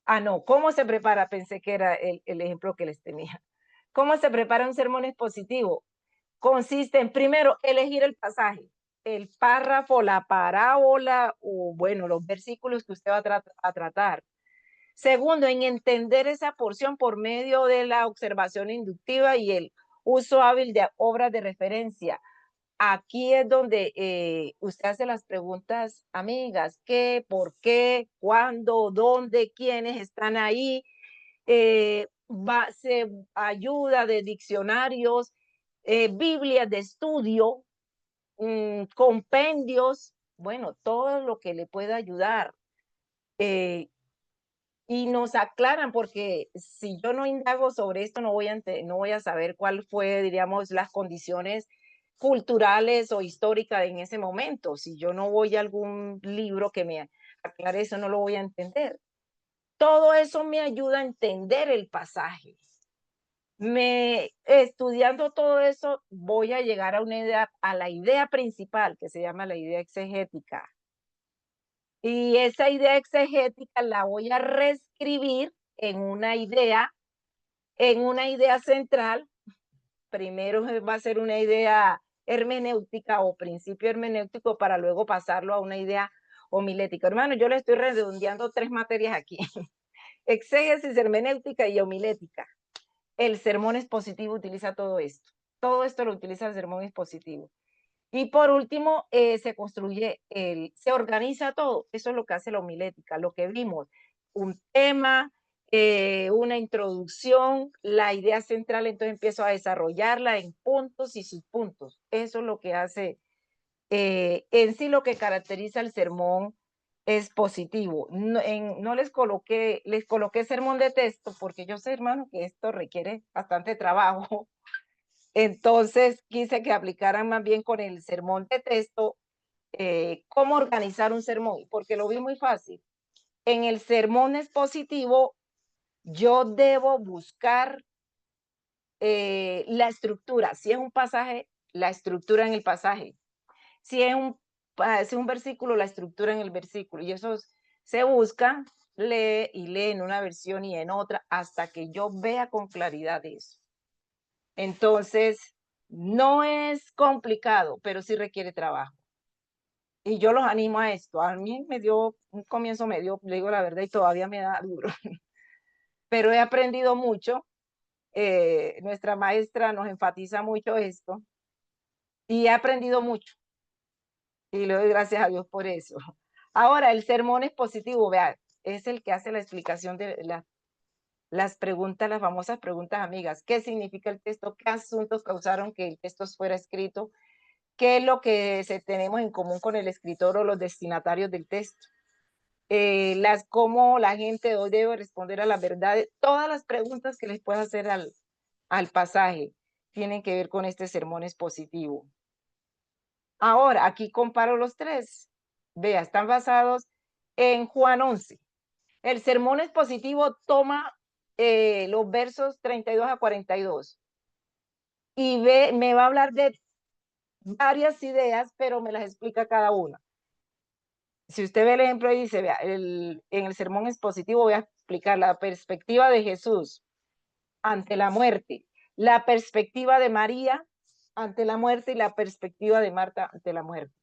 Ah, no, ¿cómo se prepara? Pensé que era el ejemplo que les tenía. ¿Cómo se prepara un sermón expositivo? Consiste en, primero, elegir el pasaje, el párrafo, la parábola, o bueno, los versículos que usted va a tratar. Segundo, en entender esa porción por medio de la observación inductiva y el uso hábil de obras de referencia. Aquí es donde usted hace las preguntas amigas, ¿qué, por qué, cuándo, dónde, quiénes están ahí? Se ayuda de diccionarios, Biblias de estudio, compendios, bueno, todo lo que le pueda ayudar. Y nos aclaran, porque si yo no indago sobre esto, no voy a saber cuál fue, diríamos, las condiciones culturales o históricas en ese momento. Si yo no voy a algún libro que me aclare eso, no lo voy a entender. Todo eso me ayuda a entender el pasaje. Estudiando todo eso, voy a llegar a la idea principal, que se llama la idea exegética. Y esa idea exegética la voy a reescribir en una idea central. Primero va a ser una idea hermenéutica o principio hermenéutico para luego pasarlo a una idea homilética. Hermano, yo le estoy redondeando 3 materias aquí. Exégesis, hermenéutica y homilética. El sermón expositivo utiliza todo esto. Todo esto lo utiliza el sermón expositivo. Y por último, se organiza todo. Eso es lo que hace la homilética, lo que vimos. Un tema, una introducción, la idea central, entonces empiezo a desarrollarla en puntos y subpuntos. Eso es lo que hace, en sí lo que caracteriza el sermón expositivo. No les coloqué sermón de texto, porque yo sé, hermano, que esto requiere bastante trabajo. Entonces quise que aplicaran más bien con el sermón de texto cómo organizar un sermón, porque lo vi muy fácil. En el sermón expositivo yo debo buscar la estructura. Si es un pasaje, la estructura en el pasaje. Si es un versículo, la estructura en el versículo. Y eso se busca, lee y lee en una versión y en otra hasta que yo vea con claridad eso. Entonces, no es complicado, pero sí requiere trabajo. Y yo los animo a esto. A mí un comienzo me dio, le digo la verdad, y todavía me da duro. Pero he aprendido mucho. Nuestra maestra nos enfatiza mucho esto. Y he aprendido mucho. Y le doy gracias a Dios por eso. Ahora, el sermón expositivo, vea, es el que hace la explicación de las preguntas, las famosas preguntas amigas. ¿Qué significa el texto? ¿Qué asuntos causaron que el texto fuera escrito? ¿Qué es lo que tenemos en común con el escritor o los destinatarios del texto? Cómo la gente hoy debe responder a la verdad. Todas las preguntas que les pueda hacer al pasaje tienen que ver con este sermón expositivo. Ahora, aquí comparo los tres. Vea, están basados en Juan 11. El sermón expositivo toma los versos 32 a 42 y me va a hablar de varias ideas, pero me las explica cada una. Si usted ve el ejemplo y dice, vea, en el sermón expositivo voy a explicar la perspectiva de Jesús ante la muerte, la perspectiva de María ante la muerte y la perspectiva de Marta ante la muerte.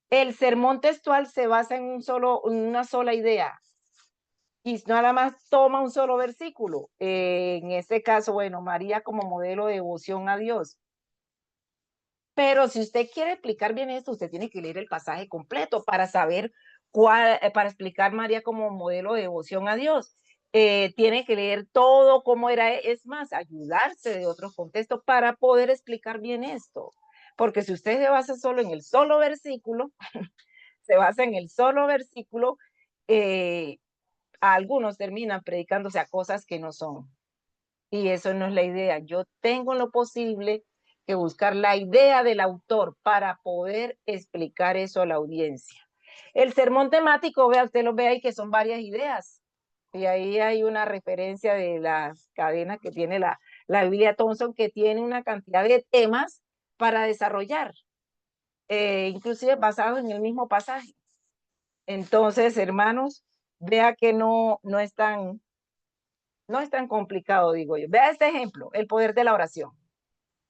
El sermón textual se basa en una sola idea y nada más toma un solo versículo. En este caso, bueno, María como modelo de devoción a Dios. Pero si usted quiere explicar bien esto, usted tiene que leer el pasaje completo para saber para explicar María como modelo de devoción a Dios. Tiene que leer todo cómo era, es más, ayudarse de otros contextos para poder explicar bien esto. Porque si usted se basa solo en el solo versículo, algunos terminan predicándose a cosas que no son. Y eso no es la idea. Yo tengo en lo posible que buscar la idea del autor para poder explicar eso a la audiencia. El sermón temático, vea, usted lo ve ahí que son varias ideas. Y ahí hay una referencia de las cadenas que tiene la Biblia Thompson, que tiene una cantidad de temas para desarrollar, inclusive basados en el mismo pasaje. Entonces, hermanos, vea que no es tan complicado, digo yo. Vea este ejemplo, el poder de la oración.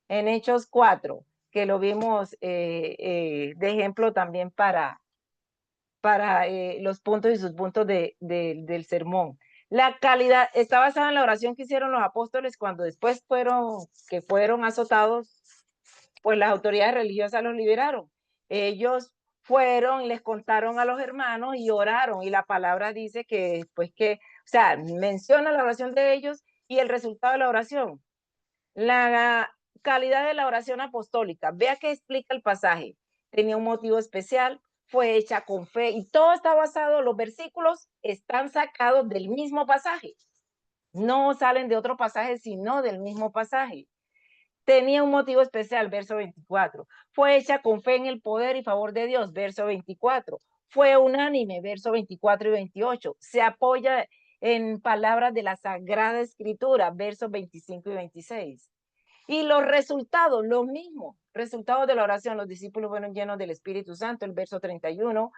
En Hechos 4, que lo vimos de ejemplo también para los puntos y subpuntos del sermón. La calidad está basada en la oración que hicieron los apóstoles cuando después fueron azotados, pues las autoridades religiosas los liberaron. Ellos fueron, les contaron a los hermanos y oraron, y la palabra dice que después o sea, menciona la oración de ellos y el resultado de la oración. La calidad de la oración apostólica, vea que explica el pasaje. Tenía un motivo especial, fue hecha con fe y todo está basado, los versículos están sacados del mismo pasaje. No salen de otro pasaje, sino del mismo pasaje. Tenía un motivo especial, verso 24. Fue hecha con fe en el poder y favor de Dios, verso 24. Fue unánime, verso 24 y 28. Se apoya en palabras de la Sagrada Escritura, versos 25 y 26. Y los resultados, los mismos resultados de la oración, los discípulos fueron llenos del Espíritu Santo, el verso 31.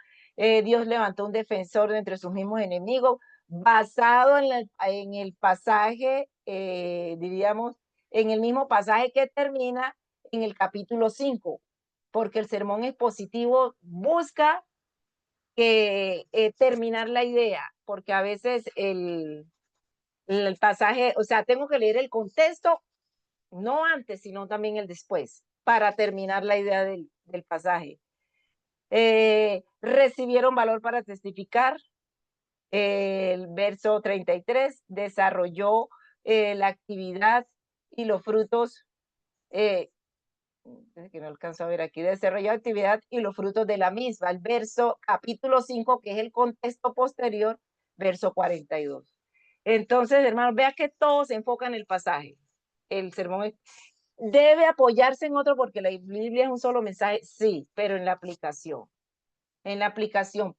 Dios levantó un defensor de entre sus mismos enemigos, basado en el pasaje, diríamos, en el mismo pasaje que termina en el capítulo 5, porque el sermón expositivo busca terminar la idea, porque a veces el pasaje, o sea, tengo que leer el contexto, no antes, sino también el después, para terminar la idea del pasaje. Recibieron valor para testificar. El verso 33 desarrolló la actividad y los frutos, que no alcanzo a ver aquí, desarrolló actividad y los frutos de la misma. El verso capítulo 5, que es el contexto posterior, verso 42. Entonces, hermanos, vea que todo se enfoca en el pasaje. El sermón debe apoyarse en otro porque la Biblia es un solo mensaje, sí, pero en la aplicación,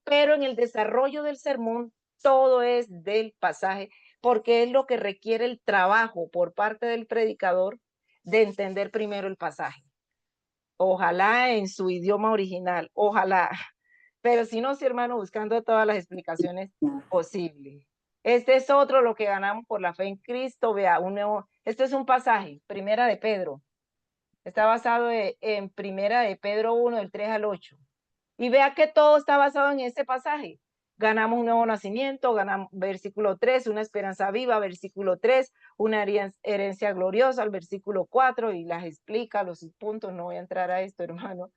pero en el desarrollo del sermón todo es del pasaje porque es lo que requiere el trabajo por parte del predicador de entender primero el pasaje. Ojalá en su idioma original, ojalá. Pero si no, sí, hermano, buscando todas las explicaciones posibles. Este es otro lo que ganamos por la fe en Cristo. Vea, este es un pasaje, Primera de Pedro. Está basado en Primera de Pedro 1, del 3 al 8. Y vea que todo está basado en ese pasaje. Ganamos un nuevo nacimiento, ganamos versículo 3, una esperanza viva, versículo 3, una herencia gloriosa, el versículo 4, y las explica, los puntos, no voy a entrar a esto, hermano.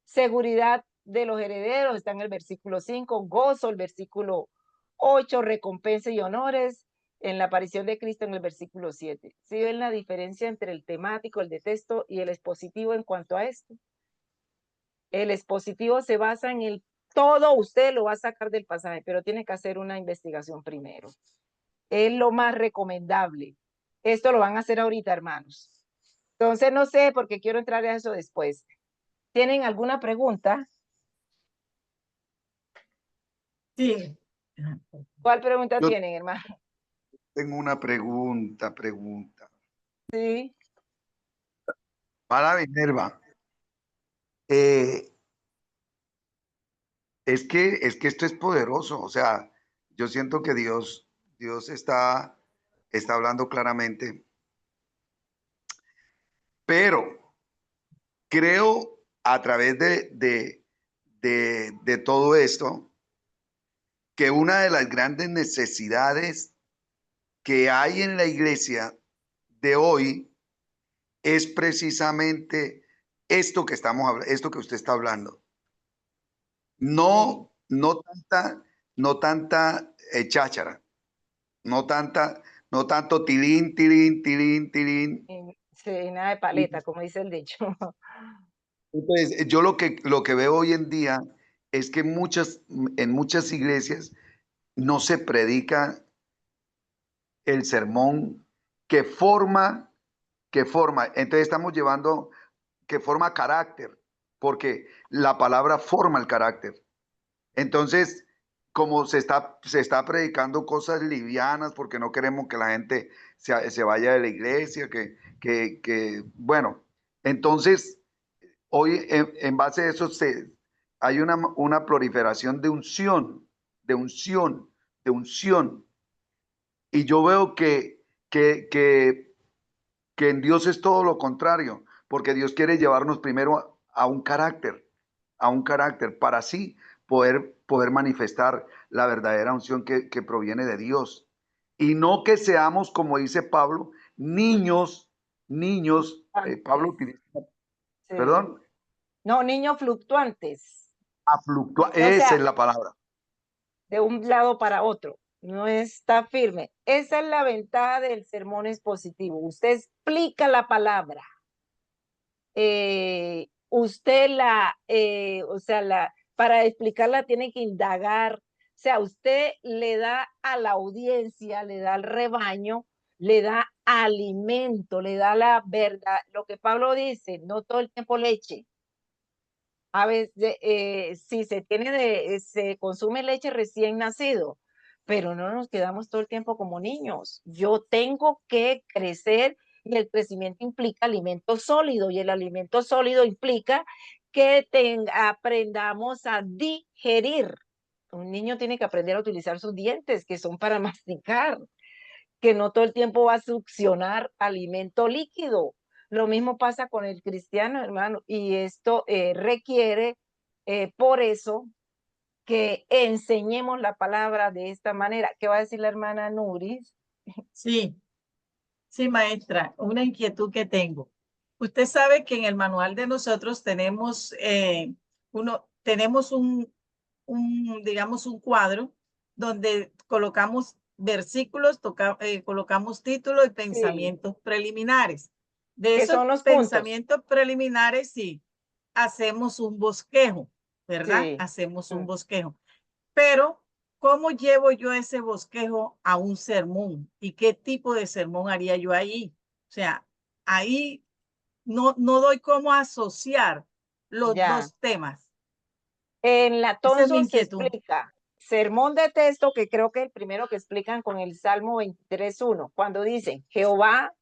Seguridad de los herederos, está en el versículo 5, gozo, el versículo 8, recompensa y honores, en la aparición de Cristo en el versículo 7. ¿Sí ven la diferencia entre el temático, el de texto y el expositivo en cuanto a esto? El expositivo se basa en el todo, usted lo va a sacar del pasaje, pero tiene que hacer una investigación primero. Es lo más recomendable. Esto lo van a hacer ahorita, hermanos. Entonces, no sé, porque quiero entrar a eso después. ¿Tienen alguna pregunta? Sí. ¿Cuál pregunta Yo tienen, hermano? tengo una pregunta. Sí. Para Minerva, eh, es que esto es poderoso. O sea, yo siento que Dios está hablando claramente, pero creo a través de todo esto que una de las grandes necesidades que hay en la iglesia de hoy es precisamente esto que esto que usted está hablando. No, no tanta cháchara, no tanto tilín, tilín, tilín, tilín. Sí, nada de paleta, como dice el dicho. Entonces, yo lo que veo hoy en día es que en muchas iglesias no se predica el sermón que forma, entonces estamos llevando, que forma carácter, porque la palabra forma el carácter. Entonces, como se está predicando cosas livianas, porque no queremos que la gente se vaya de la iglesia, bueno, entonces, hoy en base a eso hay una proliferación de unción, de unción, de unción. Y yo veo que en Dios es todo lo contrario, porque Dios quiere llevarnos primero a un carácter, para así poder manifestar la verdadera unción que proviene de Dios. Y no que seamos, como dice Pablo, niños, Pablo utiliza, Sí. perdón, No, niños fluctuantes. a fluctuar, O esa es sea, la palabra. de un lado para otro. No está firme. Esa es la ventaja del sermón expositivo. Usted explica la palabra. Usted para explicarla tiene que indagar. O sea, usted le da a la audiencia, le da al rebaño, le da alimento, le da la verdad. Lo que Pablo dice, no todo el tiempo leche. A veces, si se consume leche recién nacido, pero no nos quedamos todo el tiempo como niños. Yo tengo que crecer y el crecimiento implica alimento sólido y el alimento sólido implica que aprendamos a digerir. Un niño tiene que aprender a utilizar sus dientes, que son para masticar, que no todo el tiempo va a succionar alimento líquido. Lo mismo pasa con el cristiano, hermano, y esto requiere, por eso, que enseñemos la palabra de esta manera. ¿Qué va a decir la hermana Nuris? Sí, sí, maestra, una inquietud que tengo. Usted sabe que en el manual de nosotros tenemos, tenemos digamos, un cuadro donde colocamos versículos, colocamos títulos y pensamientos preliminares. De ¿Qué esos son los puntos? pensamientos preliminares, sí, hacemos un bosquejo, ¿verdad? Sí. Hacemos un bosquejo. Pero, ¿cómo llevo yo ese bosquejo a un sermón? ¿Y qué tipo de sermón haría yo ahí? O sea, ahí no doy cómo asociar los Ya. dos temas. En la Esa es mi Thompson inquietud. sermón de texto, que creo que es el primero que explican con el Salmo 23:1, cuando dicen, Jehová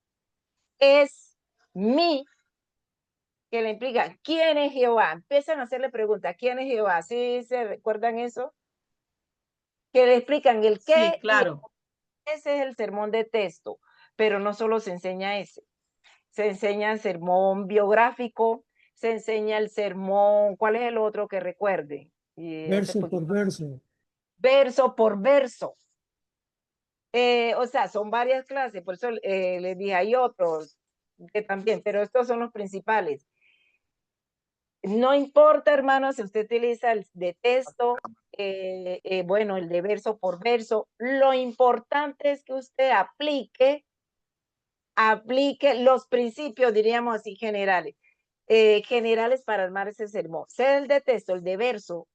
es mi, que le implica, ¿quién es Jehová? Empiezan a hacerle preguntas, ¿quién es Jehová? ¿Sí se recuerdan eso? Que le explican el qué Sí, claro. y ese es el sermón de texto, pero no solo se enseña ese, se enseña el sermón biográfico, se enseña el sermón, ¿cuál es el otro que recuerde? Y Verso por verso. verso por verso. O sea, son varias clases, por eso les dije, hay otros que también, pero estos son los principales. No importa, hermano, si usted utiliza el de texto, bueno, el de verso por verso, lo importante es que usted aplique los principios, diríamos así, generales. Generales para armar ese sermón, sea el de texto, el de verso,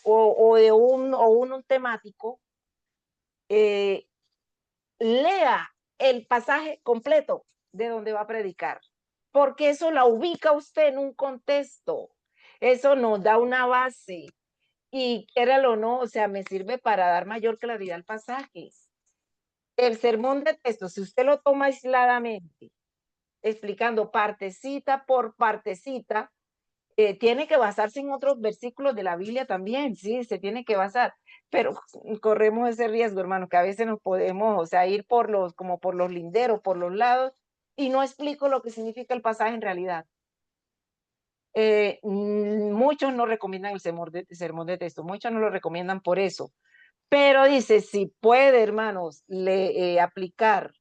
o de un temático, lea el pasaje completo de donde va a predicar, porque eso la ubica usted en un contexto, eso nos da una base, y quiéralo o no, o sea, me sirve para dar mayor claridad al pasaje. El sermón de texto, si usted lo toma aisladamente, explicando partecita por partecita, tiene que basarse en otros versículos de la Biblia también, sí, se tiene que basar, pero corremos ese riesgo, hermano, que a veces nos podemos, o sea, ir como por los linderos, por los lados, y no explico lo que significa el pasaje en realidad. Muchos no recomiendan el sermón de texto, muchos no lo recomiendan por eso, pero dice, si puede, hermanos, aplicar,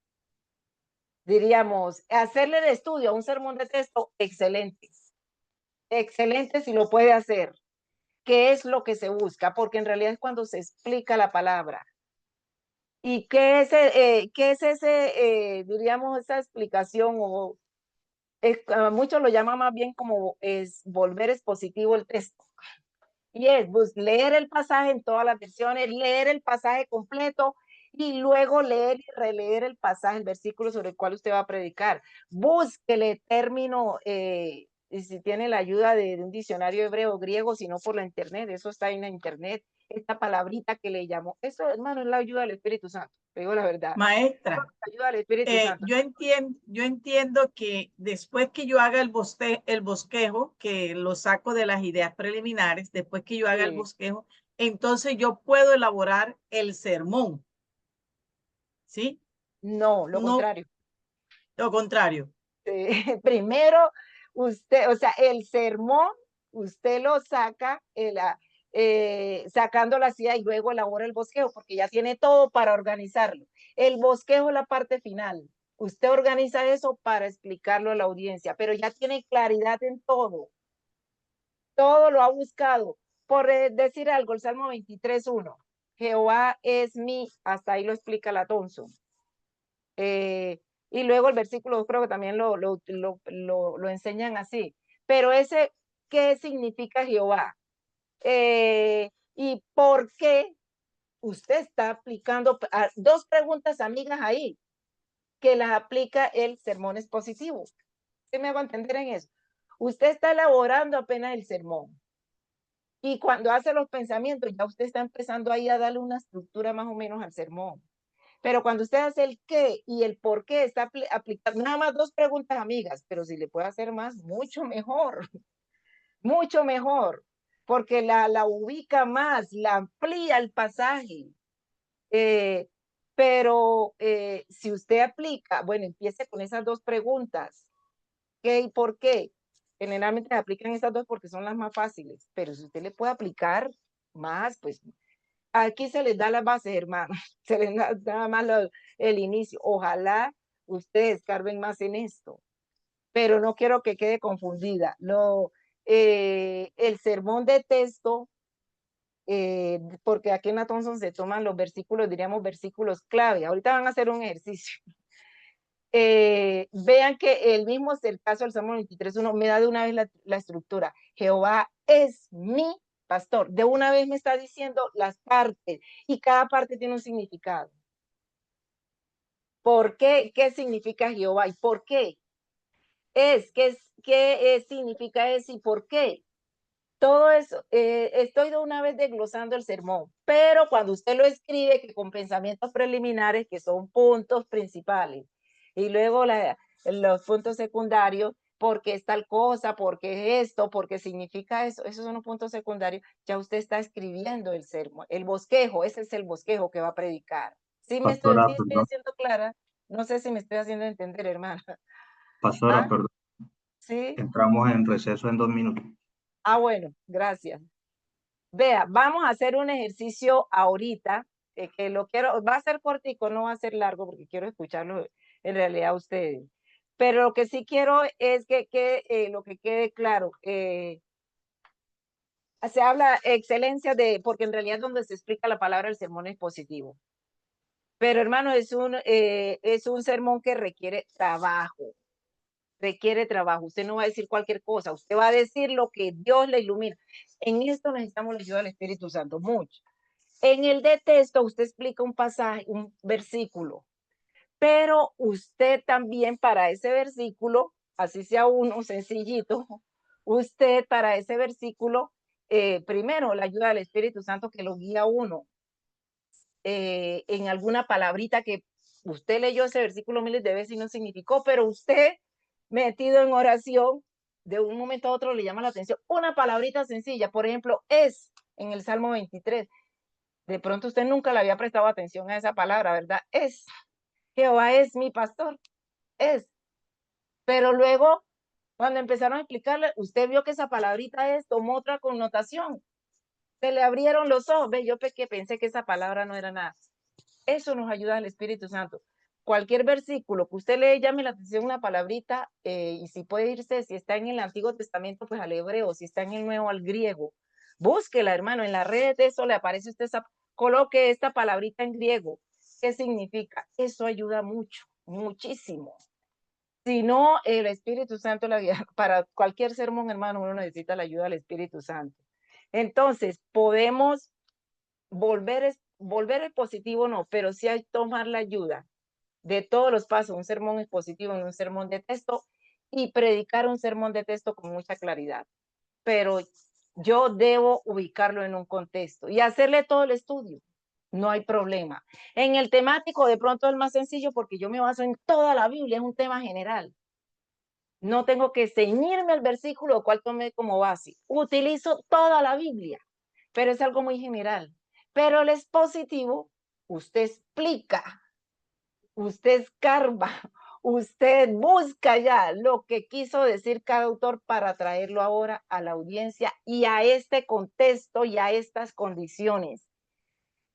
diríamos, hacerle el estudio a un sermón de texto, excelente. Excelente si lo puede hacer. ¿Qué es lo que se busca? Porque en realidad es cuando se explica la palabra. ¿Y qué es ese, diríamos, esa explicación? Muchos lo llaman más bien como es volver expositivo el texto. Y es pues, leer el pasaje en todas las versiones, leer el pasaje completo y luego leer y releer el pasaje, el versículo sobre el cual usted va a predicar. Búsquele término, y si tiene la ayuda de un diccionario hebreo o griego, si no por la internet, eso está en la internet, esta palabrita que le llamó, eso hermano es la ayuda del Espíritu Santo, te digo la verdad. Maestra, La ayuda del Espíritu Santo. yo entiendo que después que yo haga el bosquejo, que lo saco de las ideas preliminares, después que yo haga el bosquejo, entonces yo puedo elaborar el sermón. ¿Sí? No, lo contrario. Lo contrario. Primero, usted, o sea, el sermón, usted lo saca, sacando la silla y luego elabora el bosquejo, porque ya tiene todo para organizarlo. El bosquejo es la parte final. Usted organiza eso para explicarlo a la audiencia, pero ya tiene claridad en todo. Todo lo ha buscado. Por decir algo, el Salmo 23:1. Jehová es mi, hasta ahí lo explica la Thompson. Y luego el versículo 2 creo que también lo enseñan así. Pero ese, ¿qué significa Jehová? ¿Y por qué usted está aplicando dos preguntas amigas ahí, que las aplica el sermón expositivo? ¿Sí me hago entender en eso? Usted está elaborando apenas el sermón. Y cuando hace los pensamientos, ya usted está empezando ahí a darle una estructura más o menos al sermón. Pero cuando usted hace el qué y el por qué, está aplicando nada más dos preguntas amigas, pero si le puede hacer más, mucho mejor, mucho mejor, porque la ubica más, la amplía el pasaje. Pero si usted aplica, bueno, empiece con esas dos preguntas, ¿qué y por qué? Generalmente se aplican esas dos porque son las más fáciles, pero si usted le puede aplicar más, pues aquí se les da las bases, hermano, se les da nada más el inicio. Ojalá ustedes escarben más en esto, pero no quiero que quede confundida. El sermón de texto, porque aquí en la Thompson se toman los versículos, diríamos versículos clave. Ahorita van a hacer un ejercicio. Vean que el mismo es el caso del Salmo 23:1, me da de una vez la estructura. Jehová es mi pastor. De una vez me está diciendo las partes y cada parte tiene un significado. ¿Por qué? ¿Qué significa Jehová y por qué? ¿Qué significa eso y por qué? todo eso, estoy de una vez desglosando el sermón, pero cuando usted lo escribe, que con pensamientos preliminares, que son puntos principales, y luego los puntos secundarios, porque es tal cosa, porque es esto, porque significa eso, esos son los puntos secundarios, ya usted está escribiendo el sermón, el bosquejo, ese es el bosquejo que va a predicar. ¿Sí Pastora, sí estoy perdón. haciendo clara? No sé si me estoy haciendo entender, hermana. Pastora, ¿Ah? perdón. ¿Sí? Entramos en receso en 2 minutos. Ah, bueno, gracias. Vea, vamos a hacer un ejercicio ahorita, que lo quiero, va a ser cortico, no va a ser largo, porque quiero escucharlo en realidad a ustedes. Pero lo que sí quiero es lo que quede claro, se habla excelencia porque en realidad donde se explica la palabra, el sermón es positivo. Pero hermano, es un sermón que requiere trabajo. Requiere trabajo. Usted no va a decir cualquier cosa, usted va a decir lo que Dios le ilumina. En esto necesitamos la ayuda del Espíritu Santo, mucho. En el de texto usted explica un pasaje, un versículo, pero usted también para ese versículo, así sea uno sencillito, usted para ese versículo, primero la ayuda del Espíritu Santo que lo guía a uno en alguna palabrita que usted leyó ese versículo miles de veces y no significó, pero usted metido en oración, de un momento a otro le llama la atención una palabrita sencilla, por ejemplo, es en el Salmo 23. De pronto usted nunca le había prestado atención a esa palabra, ¿verdad? Es. Jehová es mi pastor. Es. Pero luego, cuando empezaron a explicarle, usted vio que esa palabrita es, tomó otra connotación. Se le abrieron los ojos. Ve, yo pensé que esa palabra no era nada. Eso nos ayuda al Espíritu Santo. Cualquier versículo que usted le llame la atención una palabrita, y si puede irse, si está en el Antiguo Testamento, pues al hebreo, si está en el Nuevo, al griego. Búsquela, hermano, en la red de eso le aparece usted, coloque esta palabrita en griego. ¿Qué significa? Eso ayuda mucho, muchísimo. Si no, el Espíritu Santo la guía. Para cualquier sermón, hermano, uno necesita la ayuda del Espíritu Santo. Entonces, podemos volver el positivo, no, pero sí hay que tomar la ayuda de todos los pasos, un sermón expositivo en un sermón de texto y predicar un sermón de texto con mucha claridad. Pero yo debo ubicarlo en un contexto y hacerle todo el estudio. No hay problema. En el temático de pronto es más sencillo porque yo me baso en toda la Biblia, es un tema general. No tengo que ceñirme al versículo, cual tomé como base. Utilizo toda la Biblia, pero es algo muy general. Pero el expositivo, usted explica, usted escarba, usted busca ya lo que quiso decir cada autor para traerlo ahora a la audiencia y a este contexto y a estas condiciones.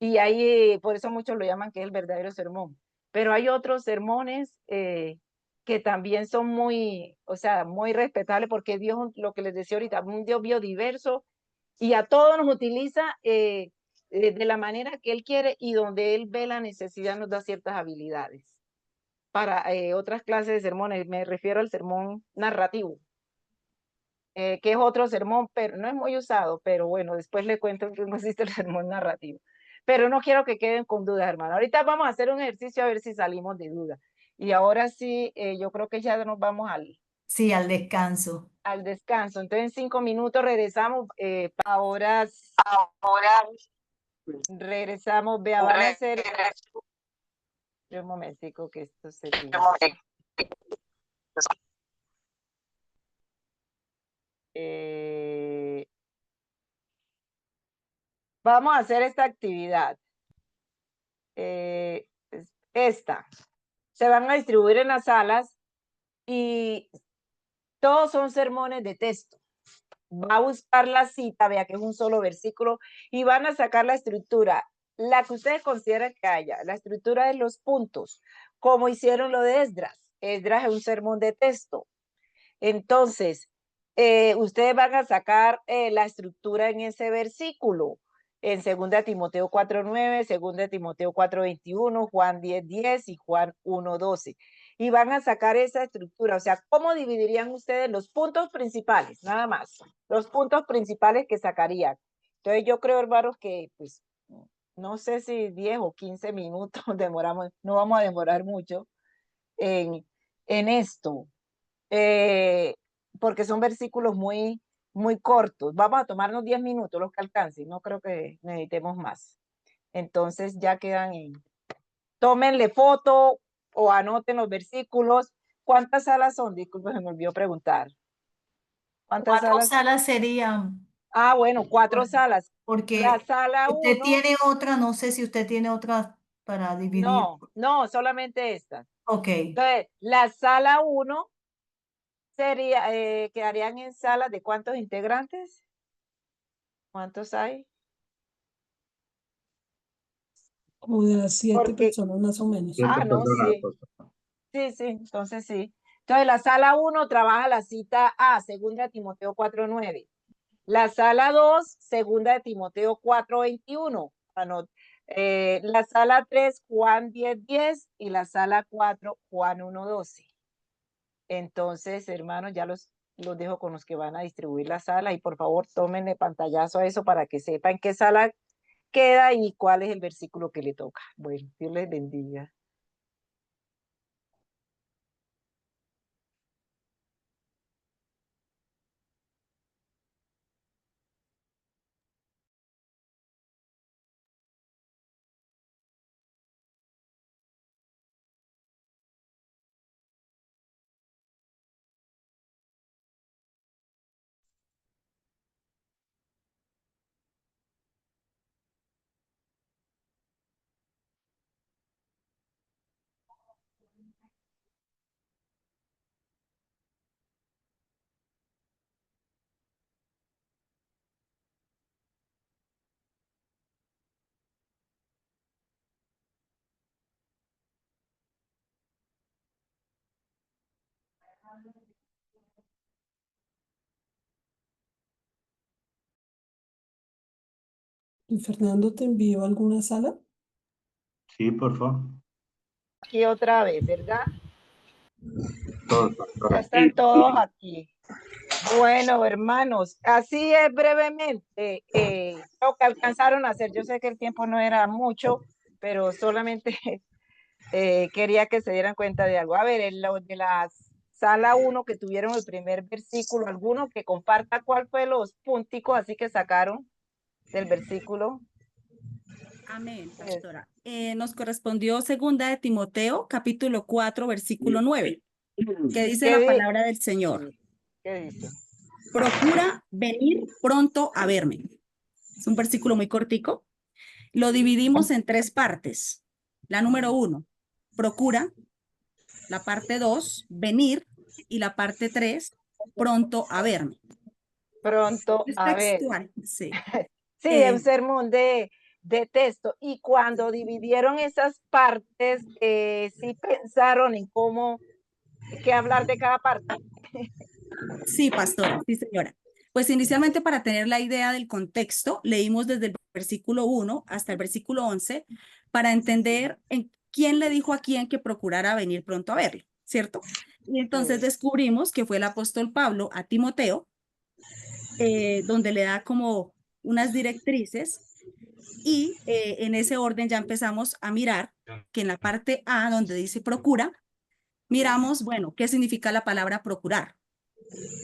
Y ahí, por eso muchos lo llaman que es el verdadero sermón. Pero hay otros sermones que también son muy, o sea, muy respetables porque Dios, lo que les decía ahorita, un Dios biodiverso y a todos nos utiliza de la manera que Él quiere y donde Él ve la necesidad nos da ciertas habilidades. Para otras clases de sermones, me refiero al sermón narrativo, que es otro sermón, pero no es muy usado, pero bueno, después le cuento que no existe el sermón narrativo. Pero no quiero que queden con dudas, hermano. Ahorita vamos a hacer un ejercicio a ver si salimos de dudas. Y ahora sí, yo creo que ya nos vamos Sí, al descanso. al descanso. Entonces, en 5 minutos regresamos. Ahora regresamos. Vea, van a hacer... Un momentico que esto se... vamos a hacer esta actividad. Esta. Se van a distribuir en las salas y todos son sermones de texto. Va a buscar la cita, vea que es un solo versículo, y van a sacar la estructura, la que ustedes consideren que haya, la estructura de los puntos, como hicieron lo de Esdras. Esdras es un sermón de texto. Entonces, ustedes van a sacar la estructura en ese versículo, en 2 Timoteo 4:9, 2 Timoteo 4:21, Juan 10:10 y Juan 1:12. Y van a sacar esa estructura, o sea, ¿cómo dividirían ustedes los puntos principales? Nada más, los puntos principales que sacarían. Entonces yo creo, hermanos, que pues no sé si 10 o 15 minutos demoramos, no vamos a demorar mucho en esto. Porque son versículos muy muy cortos. Vamos a tomarnos 10 minutos, los que alcancen. No creo que necesitemos más. Entonces ya quedan en... Tómenle foto o anoten los versículos. ¿Cuántas salas son? Disculpe, se me olvidó preguntar. ¿Cuántas 4 salas? salas serían, Ah, bueno, 4 salas. La porque sala usted 1, tiene otra, no sé si usted tiene otra para dividir. no, solamente esta. Ok, Entonces, la sala 1 sería, quedarían en salas de ¿cuántos integrantes? ¿Cuántos hay? Como de 7 Porque, personas más o menos. 7 no, personas, sí, pastora. sí, entonces sí. Entonces, la sala 1 trabaja la cita A, segunda de Timoteo 4:9. La sala 2, segunda de Timoteo 4:21. La sala 3, Juan 10:10 y la sala 4, Juan 1:12. Entonces, hermanos, ya los dejo con los que van a distribuir la sala y por favor tómenle pantallazo a eso para que sepan qué sala queda y cuál es el versículo que le toca. Bueno, Dios les bendiga. ¿Y Fernando te envió alguna sala? Sí, por favor. Aquí otra vez, ¿verdad? Todos, Ya pastora. están todos aquí. Bueno, hermanos, así es brevemente lo que alcanzaron a hacer. Yo sé que el tiempo no era mucho, pero solamente quería que se dieran cuenta de algo. A ver, en lo de la sala 1 que tuvieron el primer versículo, alguno que comparta cuál fue los punticos así que sacaron del versículo. Amén, pastora. Nos correspondió segunda de Timoteo, capítulo 4, versículo 9, que dice la palabra del Señor. ¿Qué dice? Procura venir pronto a verme. Es un versículo muy cortico. Lo dividimos en 3 partes. La número 1, procura. La parte 2, venir. Y la parte 3, pronto a verme. Pronto Es a ver. textual, sí. Sí, es un sermón de texto. Y cuando dividieron esas partes, sí pensaron en cómo, qué hablar de cada parte. Sí, pastora, sí, señora. Pues inicialmente para tener la idea del contexto, leímos desde el versículo 1 hasta el versículo 11 para entender en quién le dijo a quién que procurara venir pronto a verlo, ¿cierto? Y entonces descubrimos que fue el apóstol Pablo a Timoteo, donde le da como unas directrices y en ese orden ya empezamos a mirar que en la parte A, donde dice procura, miramos, bueno, ¿qué significa la palabra procurar?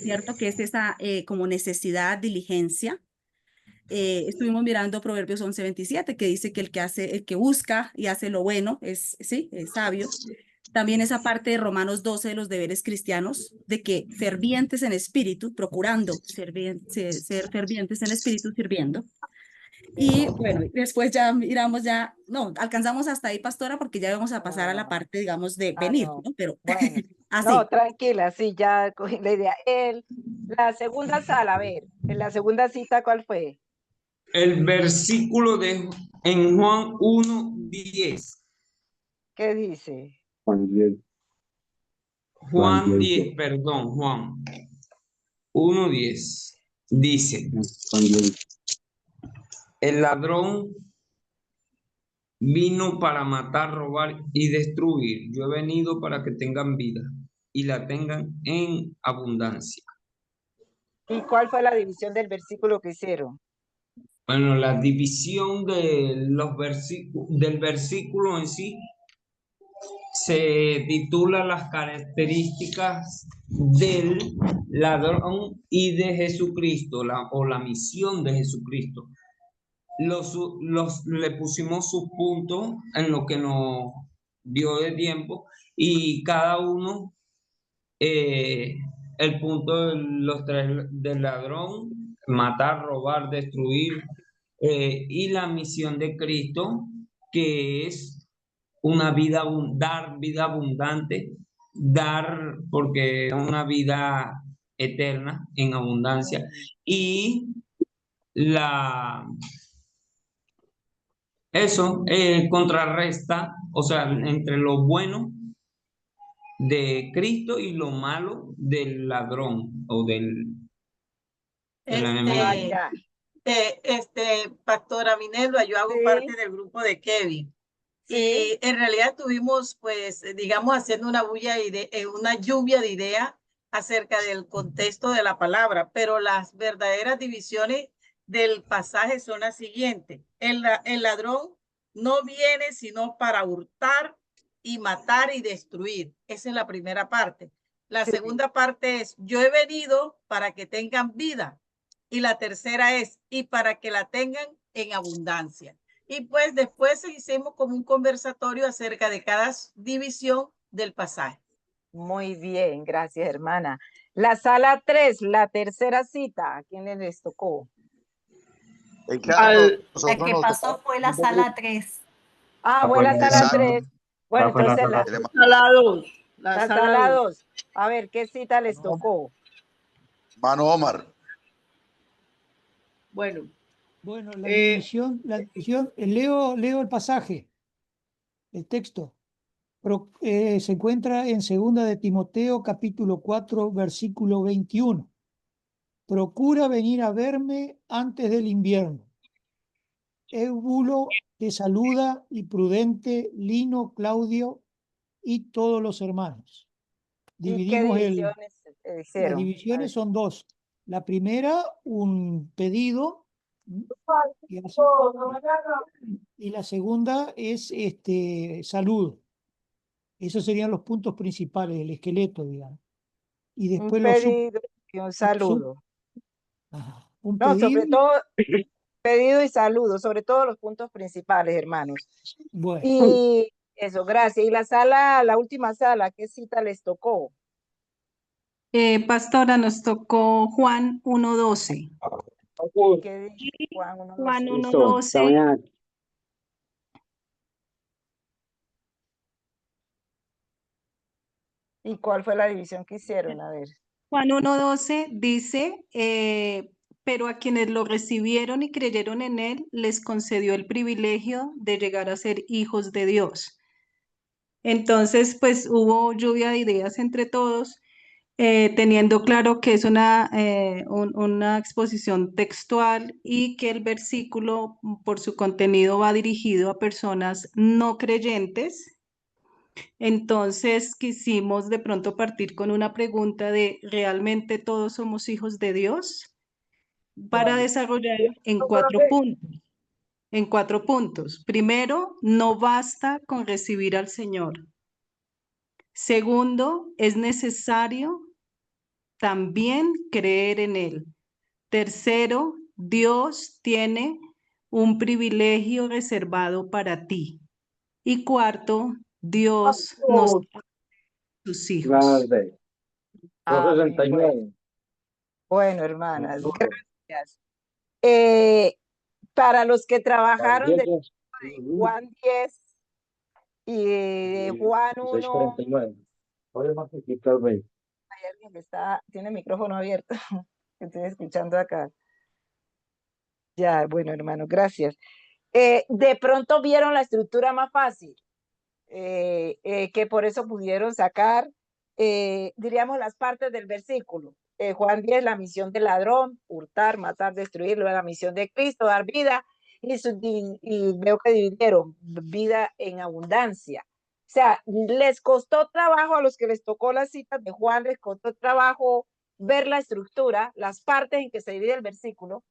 ¿Cierto? Que es esa como necesidad, diligencia. Estuvimos mirando Proverbios 11:27, que dice que el que busca y hace lo bueno es, sí, es sabio. También esa parte de Romanos 12 de los deberes cristianos, de que fervientes en espíritu, procurando ser fervientes en espíritu, sirviendo. Y bueno, después ya miramos no, alcanzamos hasta ahí, pastora, porque ya vamos a pasar a la parte, digamos, de venir, no. ¿no? Pero Bueno, así. no, tranquila, sí, ya cogí la idea. La segunda sala, a ver, en la segunda cita, ¿cuál fue? El versículo en Juan 1:10. ¿Qué dice? Juan 10. Juan 10, perdón, Juan 1:10. Dice, Juan 10. el ladrón vino para matar, robar y destruir. Yo he venido para que tengan vida y la tengan en abundancia. ¿Y cuál fue la división del versículo que hicieron? Bueno, la división de los del versículo en sí se titula Las características del ladrón y de Jesucristo, o la misión de Jesucristo. Le pusimos sus puntos en lo que nos dio de tiempo y cada uno, el punto de los tres del ladrón: matar, robar, destruir, y la misión de Cristo, que es una vida, dar vida abundante, dar, porque es una vida eterna en abundancia, y la, eso contrarresta, o sea, entre lo bueno de Cristo y lo malo del ladrón o del enemigo. Pastora Minerva, yo hago parte Sí, del grupo de Kevin. sí, Y en realidad estuvimos, pues, digamos, haciendo una una lluvia de ideas acerca del contexto de la palabra, pero las verdaderas divisiones del pasaje son las siguientes. El ladrón no viene sino para hurtar y matar y destruir. Esa es la primera parte. La sí. segunda parte es: yo he venido para que tengan vida. Y la tercera es: y para que la tengan en abundancia. Y pues después hicimos como un conversatorio acerca de cada división del pasaje. Muy bien, gracias, hermana. La sala 3, la tercera cita, ¿a quién les tocó? La Nosotros que nos pasó tocó fue la sala 3. Ah, fue la sala Exacto. 3. Bueno, fue la entonces sala la Sala 2. sala 2. A ver, ¿qué cita les tocó? Mano Omar. Bueno, Bueno, la división, leo el pasaje, el texto. Se encuentra en 2 de Timoteo, capítulo 4, versículo 21. Procura venir a verme antes del invierno. Eubulo te saluda, y Prudente, Lino, Claudio y todos los hermanos. ¿Y qué Dividimos divisiones las hicieron? divisiones son dos. La primera, un pedido, y la segunda es saludo. Esos serían los puntos principales, el esqueleto, digamos. Y Un después pedido y un saludo. un No, pedido. sobre todo pedido y saludo, sobre todo los puntos principales, hermanos. Bueno, Y eso, gracias. Y la sala, la última sala, ¿qué cita les tocó? Pastora, nos tocó Juan 1:12. ¿Qué dice Juan 1:12? Juan 1:12. ¿Y cuál fue la división que hicieron? A ver. Juan 1:12 dice, pero a quienes lo recibieron y creyeron en él, les concedió el privilegio de llegar a ser hijos de Dios. Entonces, pues hubo lluvia de ideas entre todos, teniendo claro que es una exposición textual y que el versículo, por su contenido, va dirigido a personas no creyentes. Entonces quisimos de pronto partir con una pregunta de: ¿realmente todos somos hijos de Dios? Para desarrollar en 4 puntos. En 4 puntos. Primero, no basta con recibir al Señor. Segundo, es necesario también creer en Él. Tercero, Dios tiene un privilegio reservado para ti. Y cuarto, Dios nos da sus hijos. Ah, muy bueno. Bueno, hermanas, gracias. Para los que trabajaron de Juan 10 y de Juan 1, hay alguien que tiene el micrófono abierto, que estoy escuchando acá. Ya, bueno, hermano, gracias. De pronto vieron la estructura más fácil, que por eso pudieron sacar, diríamos, las partes del versículo. Juan 10, la misión del ladrón: hurtar, matar, destruir. La misión de Cristo: dar vida, y veo que dividieron vida en abundancia. O sea, les costó trabajo a los que les tocó las citas de Juan, les costó trabajo ver la estructura, las partes en que se divide el versículo.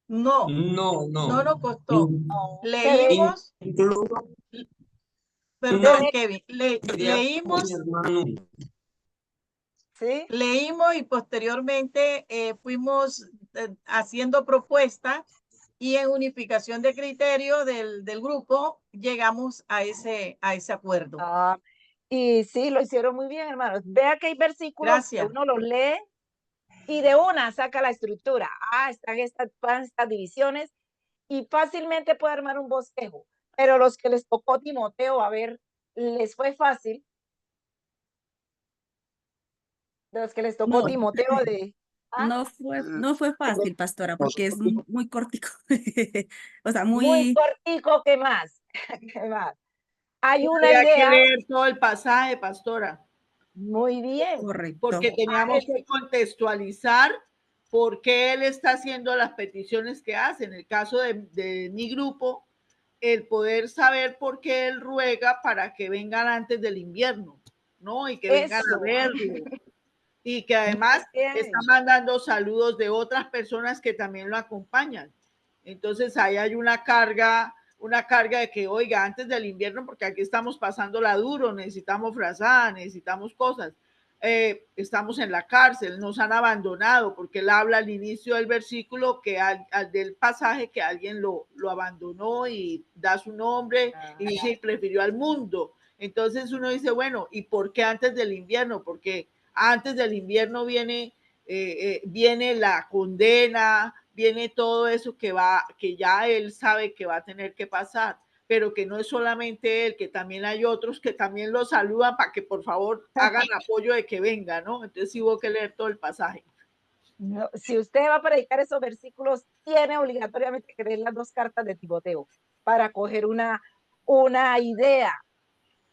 no No nos costó. In- Se ve, Leímos, Incluso Perdón, Kevin. Leímos. ¿Sí? Leímos y posteriormente fuimos haciendo propuestas y en unificación de criterio del grupo llegamos a ese acuerdo. Y sí, lo hicieron muy bien, hermanos. Vea que hay versículos que uno los lee y de una saca la estructura. Están estas divisiones y fácilmente puede armar un bosquejo. Pero los que les tocó Timoteo, a ver, les fue fácil. De los que les tocó No. Timoteo de... No fue fácil, pastora, porque es muy cortico. O sea, muy cortico, ¿qué más? ¿Qué más? Hay una Había idea. que leer todo el pasaje, pastora. Muy bien. Correcto. Porque teníamos que contextualizar por qué él está haciendo las peticiones que hace. En el caso de mi grupo, el poder saber por qué él ruega para que vengan antes del invierno, ¿no? Y que vengan a verlo. Y que además está mandando saludos de otras personas que también lo acompañan. Entonces ahí hay una carga de que, oiga, antes del invierno, porque aquí estamos pasándola duro, necesitamos frazada, necesitamos cosas. Estamos en la cárcel, nos han abandonado, porque él habla al inicio del versículo del pasaje que alguien lo abandonó y da su nombre y dice, prefirió al mundo. Entonces uno dice, bueno, ¿y por qué antes del invierno? Porque antes del invierno viene la condena, viene todo eso que ya él sabe que va a tener que pasar, pero que no es solamente él, que también hay otros que también lo saludan para que por favor hagan apoyo de que venga, ¿no? Entonces sí hubo que leer todo el pasaje. No, si usted va a predicar esos versículos, tiene obligatoriamente que leer las 2 cartas de Timoteo para coger una idea.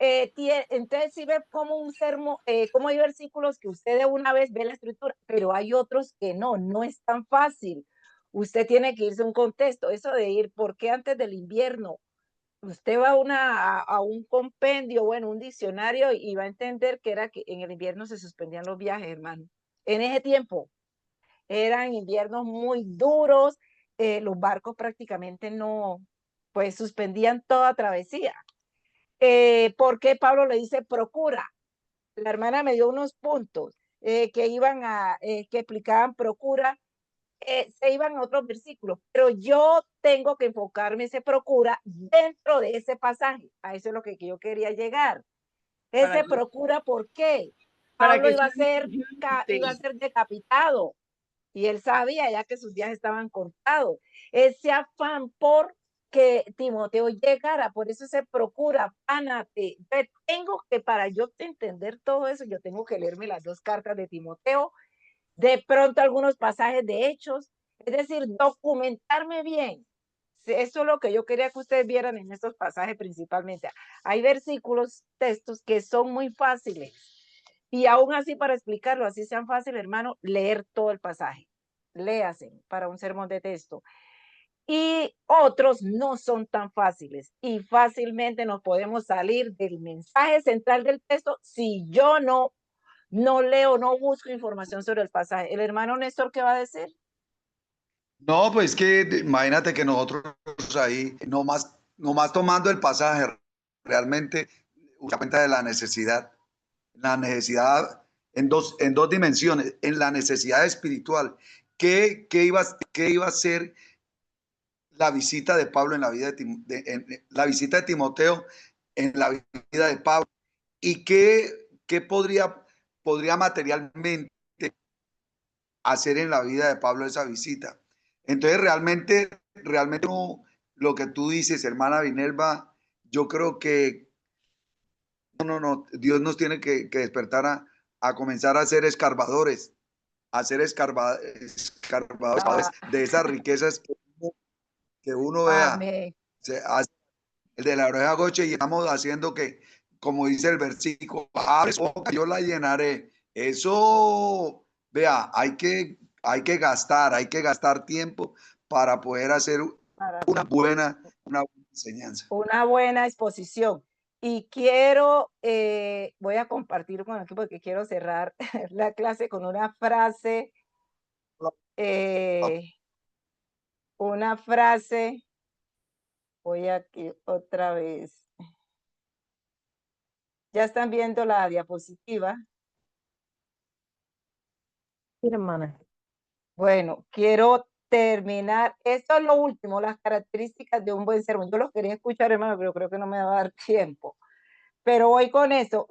Entonces, si ve como un sermón, como hay versículos que usted de una vez ve la estructura, pero hay otros que no es tan fácil. Usted tiene que irse a un contexto. Eso de ir, ¿por qué antes del invierno? Usted va a un compendio, bueno, un diccionario y va a entender que era que en el invierno se suspendían los viajes, hermano. En ese tiempo eran inviernos muy duros, los barcos prácticamente pues suspendían toda travesía. ¿Por qué Pablo le dice procura? La hermana me dio unos puntos que explicaban procura, se iban a otros versículos, pero yo tengo que enfocarme ese procura dentro de ese pasaje. A eso es lo que yo quería llegar. Ese procura, ¿por qué? Pablo iba a ser decapitado y él sabía ya que sus días estaban contados. Ese afán por que Timoteo llegara, por eso se procura, pánate. Tengo que, para yo entender todo eso, yo tengo que leerme las 2 cartas de Timoteo, de pronto algunos pasajes de Hechos, es decir, documentarme bien. Eso es lo que yo quería que ustedes vieran en estos pasajes principalmente. Hay versículos, textos que son muy fáciles y aún así para explicarlo, así sean fáciles, hermano, leer todo el pasaje. Léase para un sermón de texto. Y otros no son tan fáciles y fácilmente nos podemos salir del mensaje central del texto si yo no leo, no busco información sobre el pasaje. ¿El hermano Néstor qué va a decir? No, pues que imagínate que nosotros ahí, nomás tomando el pasaje, realmente se cuenta de la necesidad en dos dimensiones, en la necesidad espiritual. ¿Qué iba a ser la visita de Pablo en la vida la visita de Timoteo en la vida de Pablo? ¿Y qué podría materialmente hacer en la vida de Pablo esa visita? Entonces, realmente no, lo que tú dices, hermana Vinerva, yo creo que no, Dios nos tiene que despertar a comenzar a ser escarbadores, escarbadores de esas riquezas que uno vea. Amén. El de la oreja goche, y estamos haciendo que, como dice el versículo, yo la llenaré. Eso, vea, hay que gastar tiempo para poder hacer una buena enseñanza. Una buena exposición. Y voy a compartir con el equipo porque quiero cerrar la clase con una frase. Voy aquí otra vez. Ya están viendo la diapositiva. Sí, hermana. Bueno, quiero terminar. Esto es lo último, las características de un buen sermón. Yo los quería escuchar, hermano, pero creo que no me va a dar tiempo. Pero voy con eso.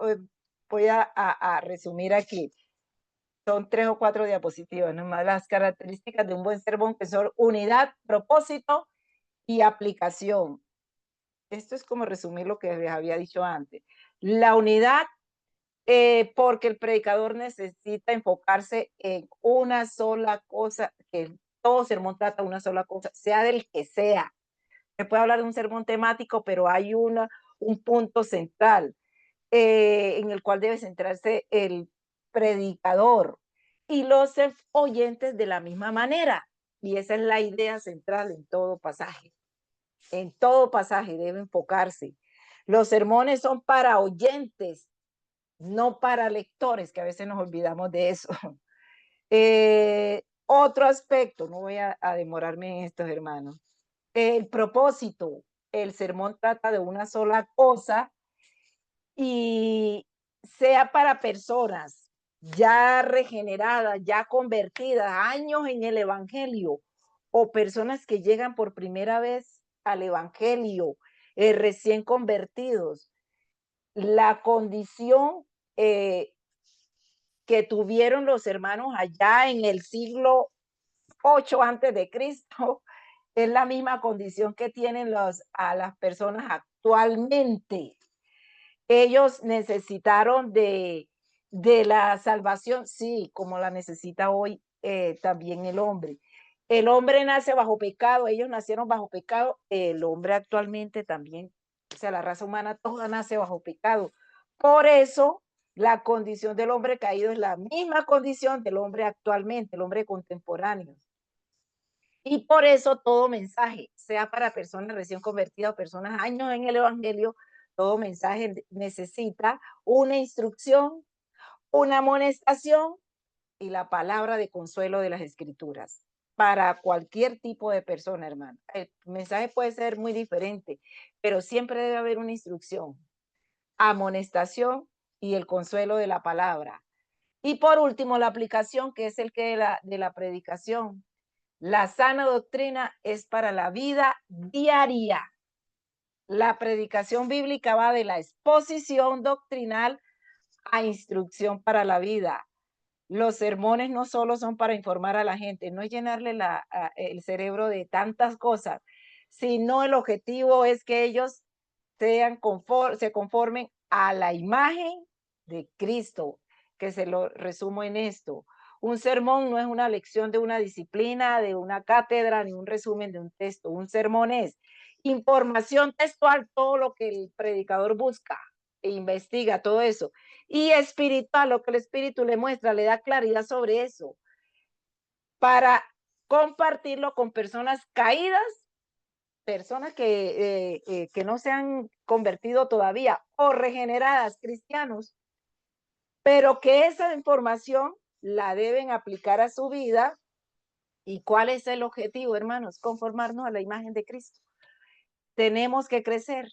Voy a resumir aquí. Son 3 o 4 diapositivas, nomás las características de un buen sermón, que son unidad, propósito y aplicación. Esto es como resumir lo que les había dicho antes. La unidad, porque el predicador necesita enfocarse en una sola cosa, que todo sermón trata una sola cosa, sea del que sea. Se puede hablar de un sermón temático, pero hay un punto central en el cual debe centrarse el predicador y los oyentes de la misma manera. Y esa es la idea central en todo pasaje. En todo pasaje debe enfocarse. Los sermones son para oyentes, no para lectores, que a veces nos olvidamos de eso. Otro aspecto, no voy a demorarme en estos, hermanos. El propósito. El sermón trata de una sola cosa y sea para personas ya regeneradas, ya convertidas, años en el evangelio, o personas que llegan por primera vez al evangelio, recién convertidos. La condición que tuvieron los hermanos allá en el siglo 8 antes de Cristo es la misma condición que tienen a las personas actualmente. Ellos necesitaron de la salvación, sí, como la necesita hoy también el hombre. El hombre nace bajo pecado, ellos nacieron bajo pecado, el hombre actualmente también, o sea, la raza humana toda nace bajo pecado. Por eso, la condición del hombre caído es la misma condición del hombre actualmente, el hombre contemporáneo. Y por eso todo mensaje, sea para personas recién convertidas o personas años en el evangelio, todo mensaje necesita una instrucción, una amonestación y la palabra de consuelo de las escrituras. Para cualquier tipo de persona, hermano. El mensaje puede ser muy diferente, pero siempre debe haber una instrucción, amonestación y el consuelo de la palabra. Y por último, la aplicación, que es el que de la predicación. La sana doctrina es para la vida diaria. La predicación bíblica va de la exposición doctrinal a instrucción para la vida. Los sermones no solo son para informar a la gente, no es llenarle el cerebro de tantas cosas, sino el objetivo es que ellos se conformen a la imagen de Cristo, que se lo resumo en esto. Un sermón no es una lección de una disciplina, de una cátedra, ni un resumen de un texto. Un sermón es información textual, todo lo que el predicador busca e investiga, todo eso. Y espiritual, lo que el espíritu le muestra, le da claridad sobre eso, para compartirlo con personas caídas, personas que no se han convertido todavía, o regeneradas, cristianos, pero que esa información la deben aplicar a su vida. ¿Y cuál es el objetivo, hermanos? Conformarnos a la imagen de Cristo. Tenemos que crecer.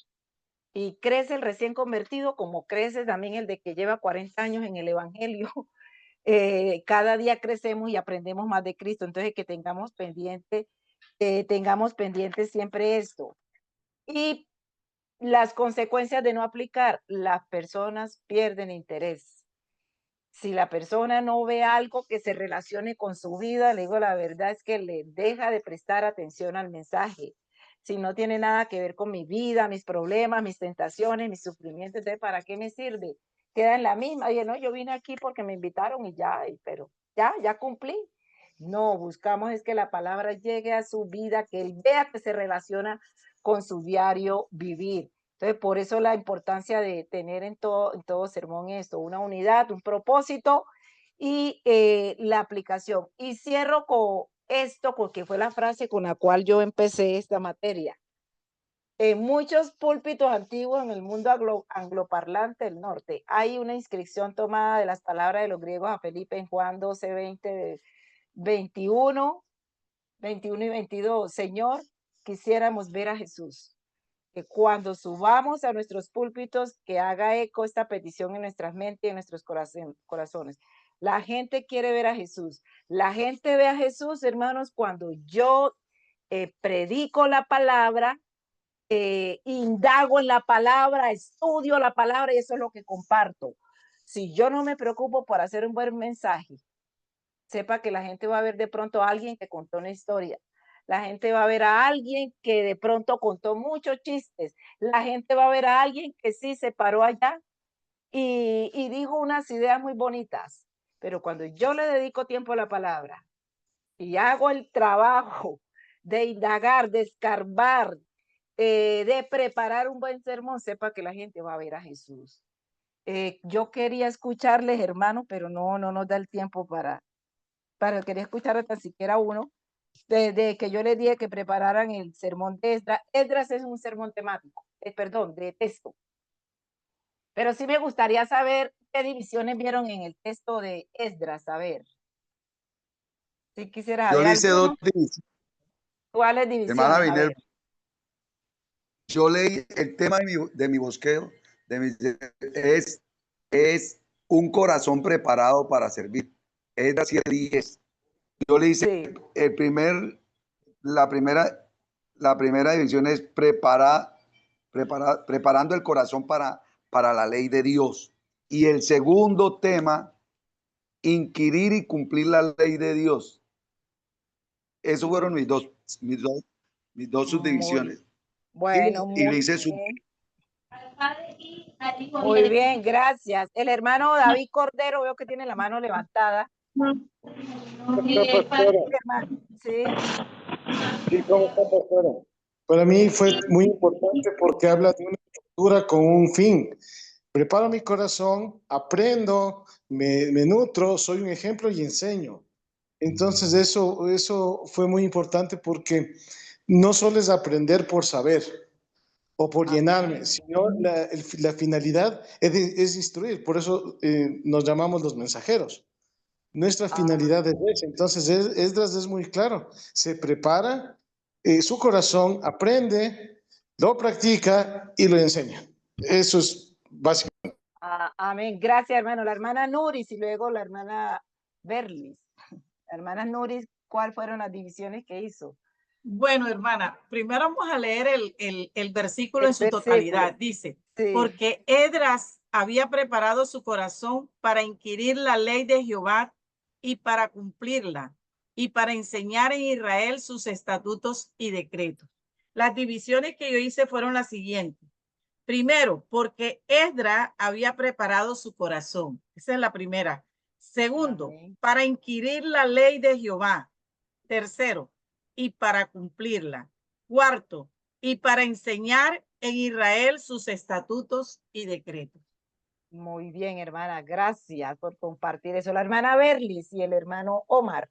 Y crece el recién convertido como crece también el de que lleva 40 años en el evangelio. Cada día crecemos y aprendemos más de Cristo. Entonces, que tengamos pendiente siempre esto. Y las consecuencias de no aplicar, las personas pierden interés. Si la persona no ve algo que se relacione con su vida, le digo la verdad es que le deja de prestar atención al mensaje. Si no tiene nada que ver con mi vida, mis problemas, mis tentaciones, mis sufrimientos, entonces ¿para qué me sirve? Queda en la misma. Oye, no, yo vine aquí porque me invitaron y ya, pero ya cumplí. No, buscamos es que la palabra llegue a su vida, que él vea que se relaciona con su diario vivir. Entonces, por eso la importancia de tener en todo sermón esto, una unidad, un propósito y la aplicación. Y cierro con esto, porque fue la frase con la cual yo empecé esta materia. En muchos púlpitos antiguos en el mundo angloparlante del norte hay una inscripción tomada de las palabras de los griegos a Felipe en Juan 12, 20, 21 y 22. Señor, quisiéramos ver a Jesús. que cuando subamos a nuestros púlpitos, que haga eco esta petición en nuestras mentes y en nuestros corazones. La gente quiere ver a Jesús. La gente ve a Jesús, hermanos, cuando yo predico la palabra, indago en la palabra, estudio la palabra, y eso es lo que comparto. Si yo no me preocupo por hacer un buen mensaje, sepa que la gente va a ver de pronto a alguien que contó una historia. La gente va a ver a alguien que de pronto contó muchos chistes. La gente va a ver a alguien que sí se paró allá y dijo unas ideas muy bonitas. Pero cuando yo le dedico tiempo a la palabra y hago el trabajo de indagar, de escarbar, de preparar un buen sermón, sepa que la gente va a ver a Jesús. Yo quería escucharles, hermano, pero no nos da el tiempo para quería escuchar hasta siquiera uno, de que yo les dije que prepararan el sermón de Esdras. Esdras es un sermón temático, perdón, de texto. Pero sí me gustaría saber qué divisiones vieron en el texto de Esdras, a ver. Si quisiera Yo saber le hice dos alguno. divisiones. ¿Cuáles Hermana divisiones? A Binel, ver. yo leí el tema de mi bosqueo, es un corazón preparado para servir. Es así, 10. Yo le hice Sí. la primera división es preparando el corazón para la ley de Dios. Y el segundo tema, inquirir y cumplir la ley de Dios. Esos fueron mis dos subdivisiones. Bueno, Y le muy hice bien. Muy bien, gracias. El hermano David Cordero, veo que tiene la mano levantada. Hermano, sí. Sí, ¿cómo está, pastora? Para mí fue muy importante porque habla de una estructura con un fin. Preparo mi corazón, aprendo, me nutro, soy un ejemplo y enseño. Entonces eso fue muy importante porque no solo es aprender por saber o por llenarme, sino la finalidad es instruir. Por eso nos llamamos los mensajeros. Nuestra finalidad es esa. Entonces, Esdras es muy claro. Se prepara, su corazón aprende, lo practica y lo enseña. Eso es básico. Amén. Gracias, hermano. La hermana Nuris y luego la hermana Berlis. La hermana Nuris, ¿cuáles fueron las divisiones que hizo? Bueno, hermana, primero vamos a leer el versículo El en su versículo. totalidad. Dice, Sí. porque Esdras había preparado su corazón para inquirir la ley de Jehová y para cumplirla, y para enseñar en Israel sus estatutos y decretos. Las divisiones que yo hice fueron las siguientes. Primero, porque Esdras había preparado su corazón. Esa es la primera. Segundo, para inquirir la ley de Jehová. Tercero, y para cumplirla. Cuarto, y para enseñar en Israel sus estatutos y decretos. Muy bien, hermana. Gracias por compartir eso. La hermana Berlis y el hermano Omar.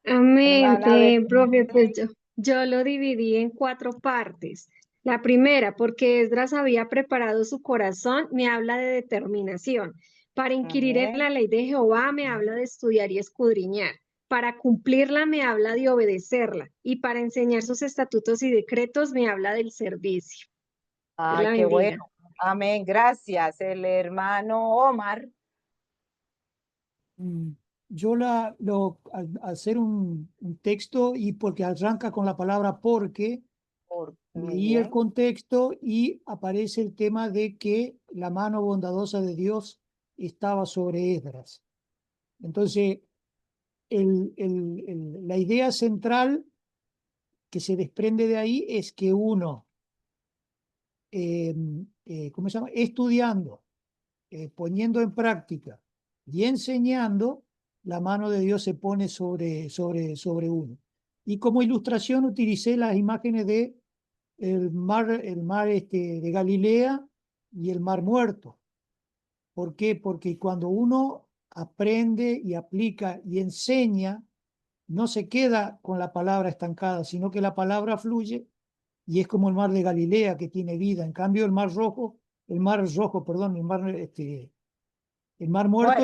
Amén, Hermana Berlis. profe, pues yo lo dividí en 4 partes. La primera, porque Esdras había preparado su corazón, me habla de determinación. Para inquirir en la ley de Jehová, me habla de estudiar y escudriñar. Para cumplirla, me habla de obedecerla. Y para enseñar sus estatutos y decretos, me habla del servicio. Dios la Qué bendiga. bueno. Amén. Gracias. El hermano Omar. Yo al hacer un texto, y porque arranca con la palabra porque, leí el contexto y aparece el tema de que la mano bondadosa de Dios estaba sobre Esdras. Entonces, la idea central que se desprende de ahí es que uno, ¿cómo se llama? Estudiando, poniendo en práctica y enseñando, la mano de Dios se pone sobre uno. Y como ilustración utilicé las imágenes de el mar de Galilea y el mar muerto. ¿Por qué? Porque cuando uno aprende y aplica y enseña, no se queda con la palabra estancada, sino que la palabra fluye y es como el mar de Galilea que tiene vida. En cambio, el mar muerto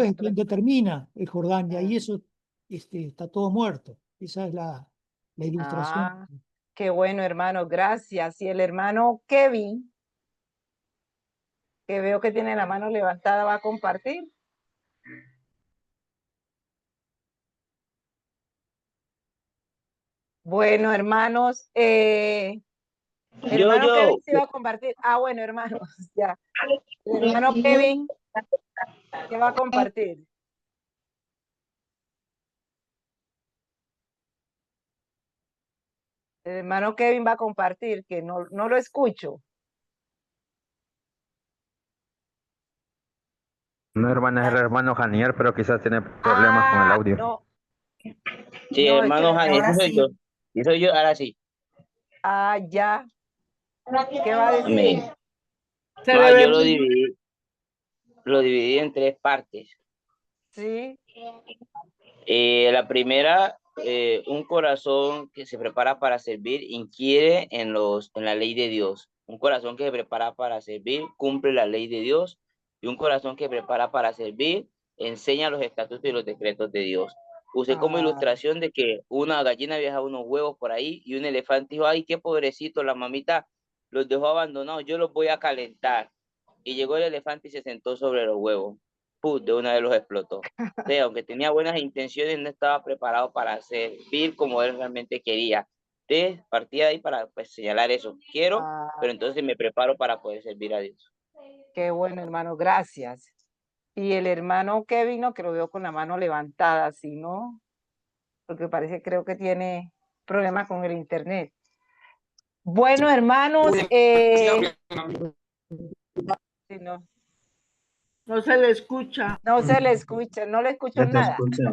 es donde termina el Jordán y ahí eso está todo muerto. Esa es la ilustración. Qué bueno, hermano, gracias. Y el hermano Kevin, que veo que tiene la mano levantada, ¿va a compartir? Bueno, hermanos, hermano Kevin sí va a compartir. Ah, bueno, hermanos, ya. El hermano Kevin, ¿qué va a compartir? El hermano Kevin va a compartir, que no lo escucho. No, hermana, es el hermano Janier, pero quizás tiene problemas con el audio. No. Sí, No, hermano Janier, ahora ese soy sí. yo. Sí, soy yo, ahora sí. Ah, ya. ¿Qué va a decir? Amén. Se Ma, le ve yo muy- lo dividí en 3 partes. Sí. La primera, un corazón que se prepara para servir inquiere en la ley de Dios. Un corazón que se prepara para servir cumple la ley de Dios, y un corazón que se prepara para servir enseña los estatutos y los decretos de Dios. Usé como ilustración de que una gallina viaja unos huevos por ahí y un elefante dijo, ay, qué pobrecito, la mamita los dejó abandonados, yo los voy a calentar. Y llegó el elefante y se sentó sobre los huevos. ¡Pum! De una vez los explotó. Sí, aunque tenía buenas intenciones, no estaba preparado para servir como él realmente quería. Entonces, partí de ahí para pues, señalar eso. Quiero, pero entonces me preparo para poder servir a Dios. Qué bueno, hermano, gracias. Y el hermano Kevin, no, que lo veo con la mano levantada, ¿sí, no? Porque parece, creo que tiene problemas con el internet. Bueno, hermanos, sí, no. No se le escucha. No se le escucha, no le escucho Ya te nada. escucha.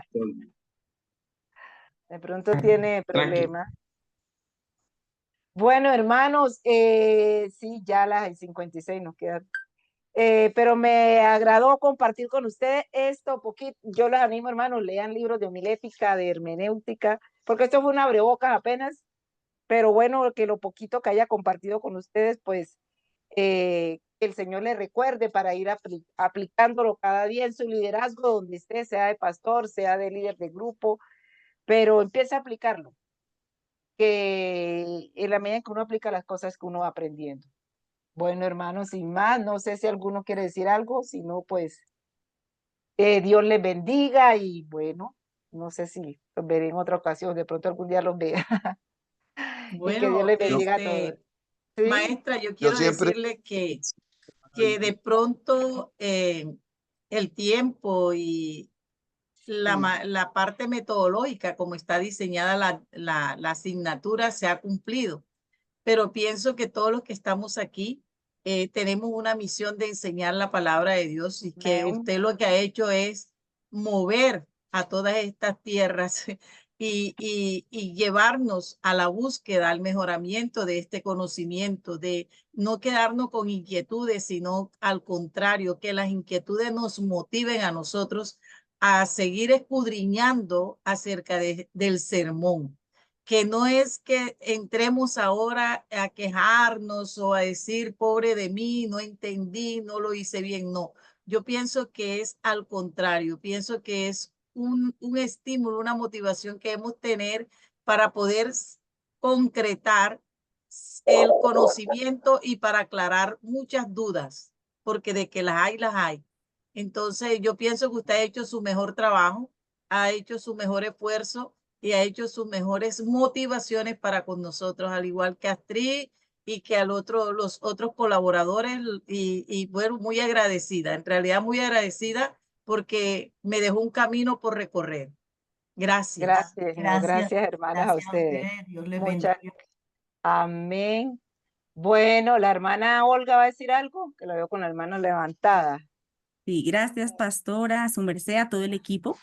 De pronto tiene problemas. Bueno, hermanos, sí, ya las 56 nos quedan. Pero me agradó compartir con ustedes esto poquito. Yo les animo, hermanos, lean libros de homilética, de hermenéutica, porque esto fue un abrebocas apenas, pero bueno, que lo poquito que haya compartido con ustedes, pues que el Señor les recuerde para ir aplicándolo cada día en su liderazgo, donde esté, sea de pastor, sea de líder de grupo, pero empiece a aplicarlo, que en la medida en que uno aplica las cosas que uno va aprendiendo. Bueno, hermanos, sin más, no sé si alguno quiere decir algo, si no, pues Dios les bendiga y bueno, no sé si los veré en otra ocasión, de pronto algún día los vea. Y que Dios Bueno, les bendiga a todos. ¿Sí? maestra, yo Yo quiero siempre, decirle que de pronto el tiempo y la parte metodológica, como está diseñada la asignatura, se ha cumplido. Pero pienso que todos los que estamos aquí tenemos una misión de enseñar la palabra de Dios, y que usted lo que ha hecho es mover a todas estas tierras y llevarnos a la búsqueda, al mejoramiento de este conocimiento, de no quedarnos con inquietudes, sino al contrario, que las inquietudes nos motiven a nosotros a seguir escudriñando acerca del sermón. Que no es que entremos ahora a quejarnos o a decir, pobre de mí, no entendí, no lo hice bien. No, yo pienso que es al contrario, pienso que es un estímulo, una motivación que debemos tener para poder concretar el conocimiento y para aclarar muchas dudas, porque de que las hay, las hay. Entonces, yo pienso que usted ha hecho su mejor trabajo, ha hecho su mejor esfuerzo y ha hecho sus mejores motivaciones para con nosotros, al igual que Astrid y que los otros colaboradores. Y bueno, muy agradecida, en realidad muy agradecida, porque me dejó un camino por recorrer. Gracias. Gracias, no, Gracias, gracias, hermanas, a gracias a ustedes. ustedes. Dios les Muchas. bendiga. Amén. Bueno, la hermana Olga va a decir algo, que la veo con la mano levantada. Sí, gracias, pastora, a su merced, a todo el equipo,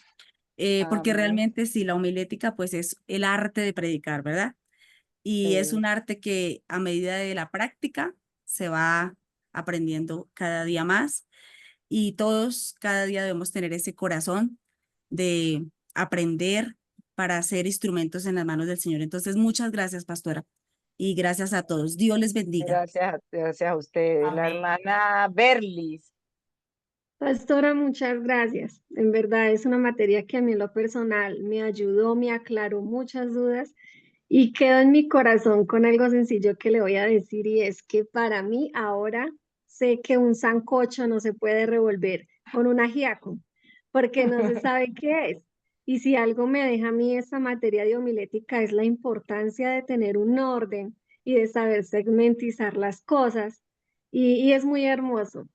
porque Amén. realmente sí, la homilética pues es el arte de predicar, ¿verdad? Y es Sí. un arte que a medida de la práctica se va aprendiendo cada día más, y todos cada día debemos tener ese corazón de aprender para ser instrumentos en las manos del Señor. Entonces, muchas gracias, pastora, y gracias a todos. Dios les bendiga. Gracias a ustedes. La Amén. hermana Berlis. Pastora, muchas gracias. En verdad es una materia que a mí en lo personal me ayudó, me aclaró muchas dudas Y quedo en mi corazón con algo sencillo que le voy a decir y es que para mí ahora sé que un sancocho no se puede revolver con un ajiaco porque no se sabe qué es. Y si algo me deja a mí esta materia de homilética es la importancia de tener un orden y de saber segmentizar las cosas. Y es muy hermoso,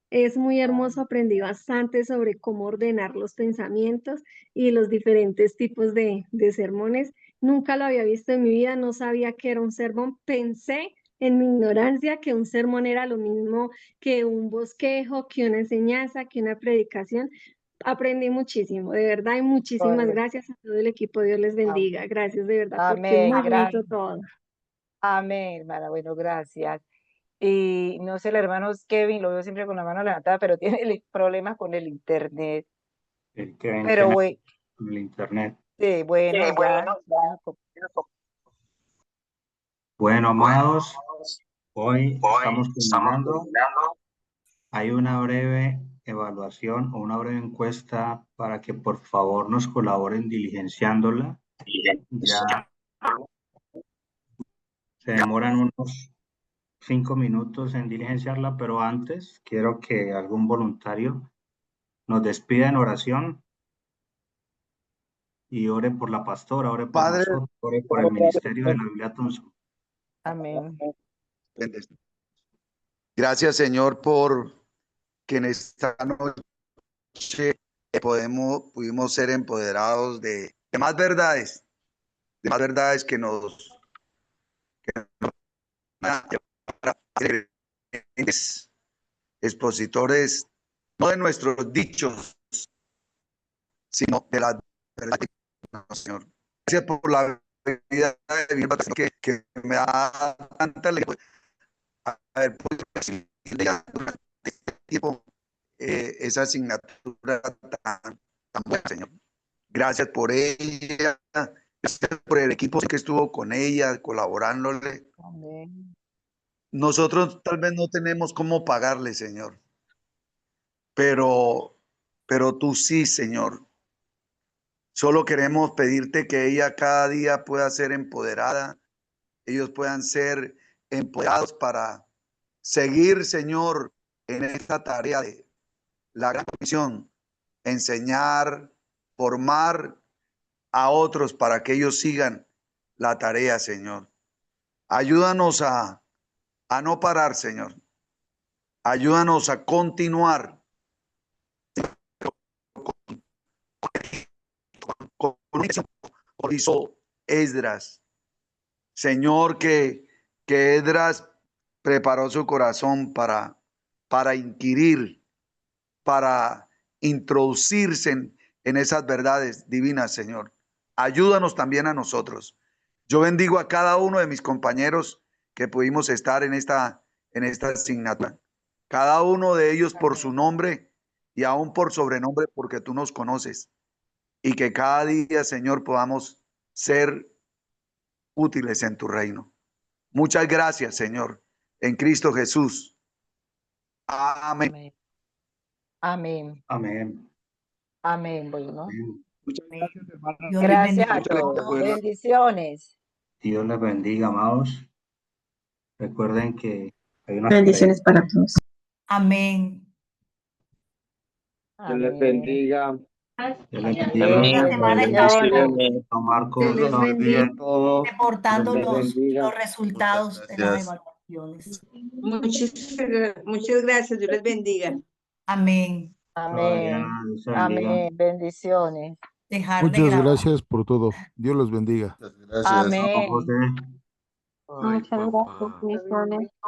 aprendí bastante sobre cómo ordenar los pensamientos y los diferentes tipos de sermones. Nunca lo había visto en mi vida, no sabía que era un sermón. Pensé en mi ignorancia que un sermón era lo mismo que un bosquejo, que una enseñanza, que una predicación. Aprendí muchísimo, de verdad, y muchísimas Correcto. gracias a todo el equipo. Dios les bendiga. Gracias de verdad, porque es Amén, muy bonito gracias. todo. Amén, hermana. Bueno, gracias. Y no sé, el hermano Kevin, lo veo siempre con la mano levantada, pero tiene problemas con el internet. El que ven Pero tiene el internet. sí, bueno, ya. Bueno, amados, hoy estamos terminando. Hay una breve evaluación o una breve encuesta para que por favor nos colaboren diligenciándola. Ya se demoran unos 5 minutos en diligenciarla, pero antes quiero que algún voluntario nos despida en oración y ore por la pastora, ore por Padre, nosotros, ore por el ministerio de la Biblia Thompson. Amén. gracias, Señor, por que en esta noche pudimos ser empoderados de más verdades, que nos expositores, no de nuestros dichos, sino de la verdad, Señor. Gracias por la vida de mi hermano que me da tanta alegría haber podido recibir durante este tiempo esa asignatura tan buena, Señor. Gracias por ella, gracias por el equipo que estuvo con ella, colaborándole. Amén. Nosotros tal vez no tenemos cómo pagarle, Señor, pero tú sí, Señor. Solo queremos pedirte que ella cada día pueda ser empoderada, ellos puedan ser empoderados para seguir, Señor, en esta tarea de la gran comisión, enseñar, formar a otros para que ellos sigan la tarea, Señor. Ayúdanos a no parar, Señor. Ayúdanos a continuar con como hizo Esdras. Señor, que Esdras preparó su corazón para inquirir, para introducirse en esas verdades divinas, Señor. Ayúdanos también a nosotros. Yo bendigo a cada uno de mis compañeros que pudimos estar en esta asignatura. Cada uno de ellos por su nombre y aún por sobrenombre, porque tú nos conoces. Y que cada día, Señor, podamos ser útiles en tu reino. Muchas gracias, Señor, en Cristo Jesús. Amén. Amén. Amén. Amén. Bueno. Muchas gracias, hermano. Dios les Gracias bendiga. a todos. Bendiciones. Dios les bendiga, amados. Recuerden que hay unas Bendiciones para todos. Amén. Dios les bendiga. Dios les bendiga. Bendiciones, Semana y bendiciones. Marcos, Se les bendiga. reportando Dios les bendiga. los resultados de las evaluaciones. Muchas gracias. Dios les bendiga. Amén. Amén. Dios les bendiga. Amén. Bendiciones. Dejar de Muchas grabar. gracias por todo. Dios los bendiga. Amén. José. Muchas gracias. Bendiciones.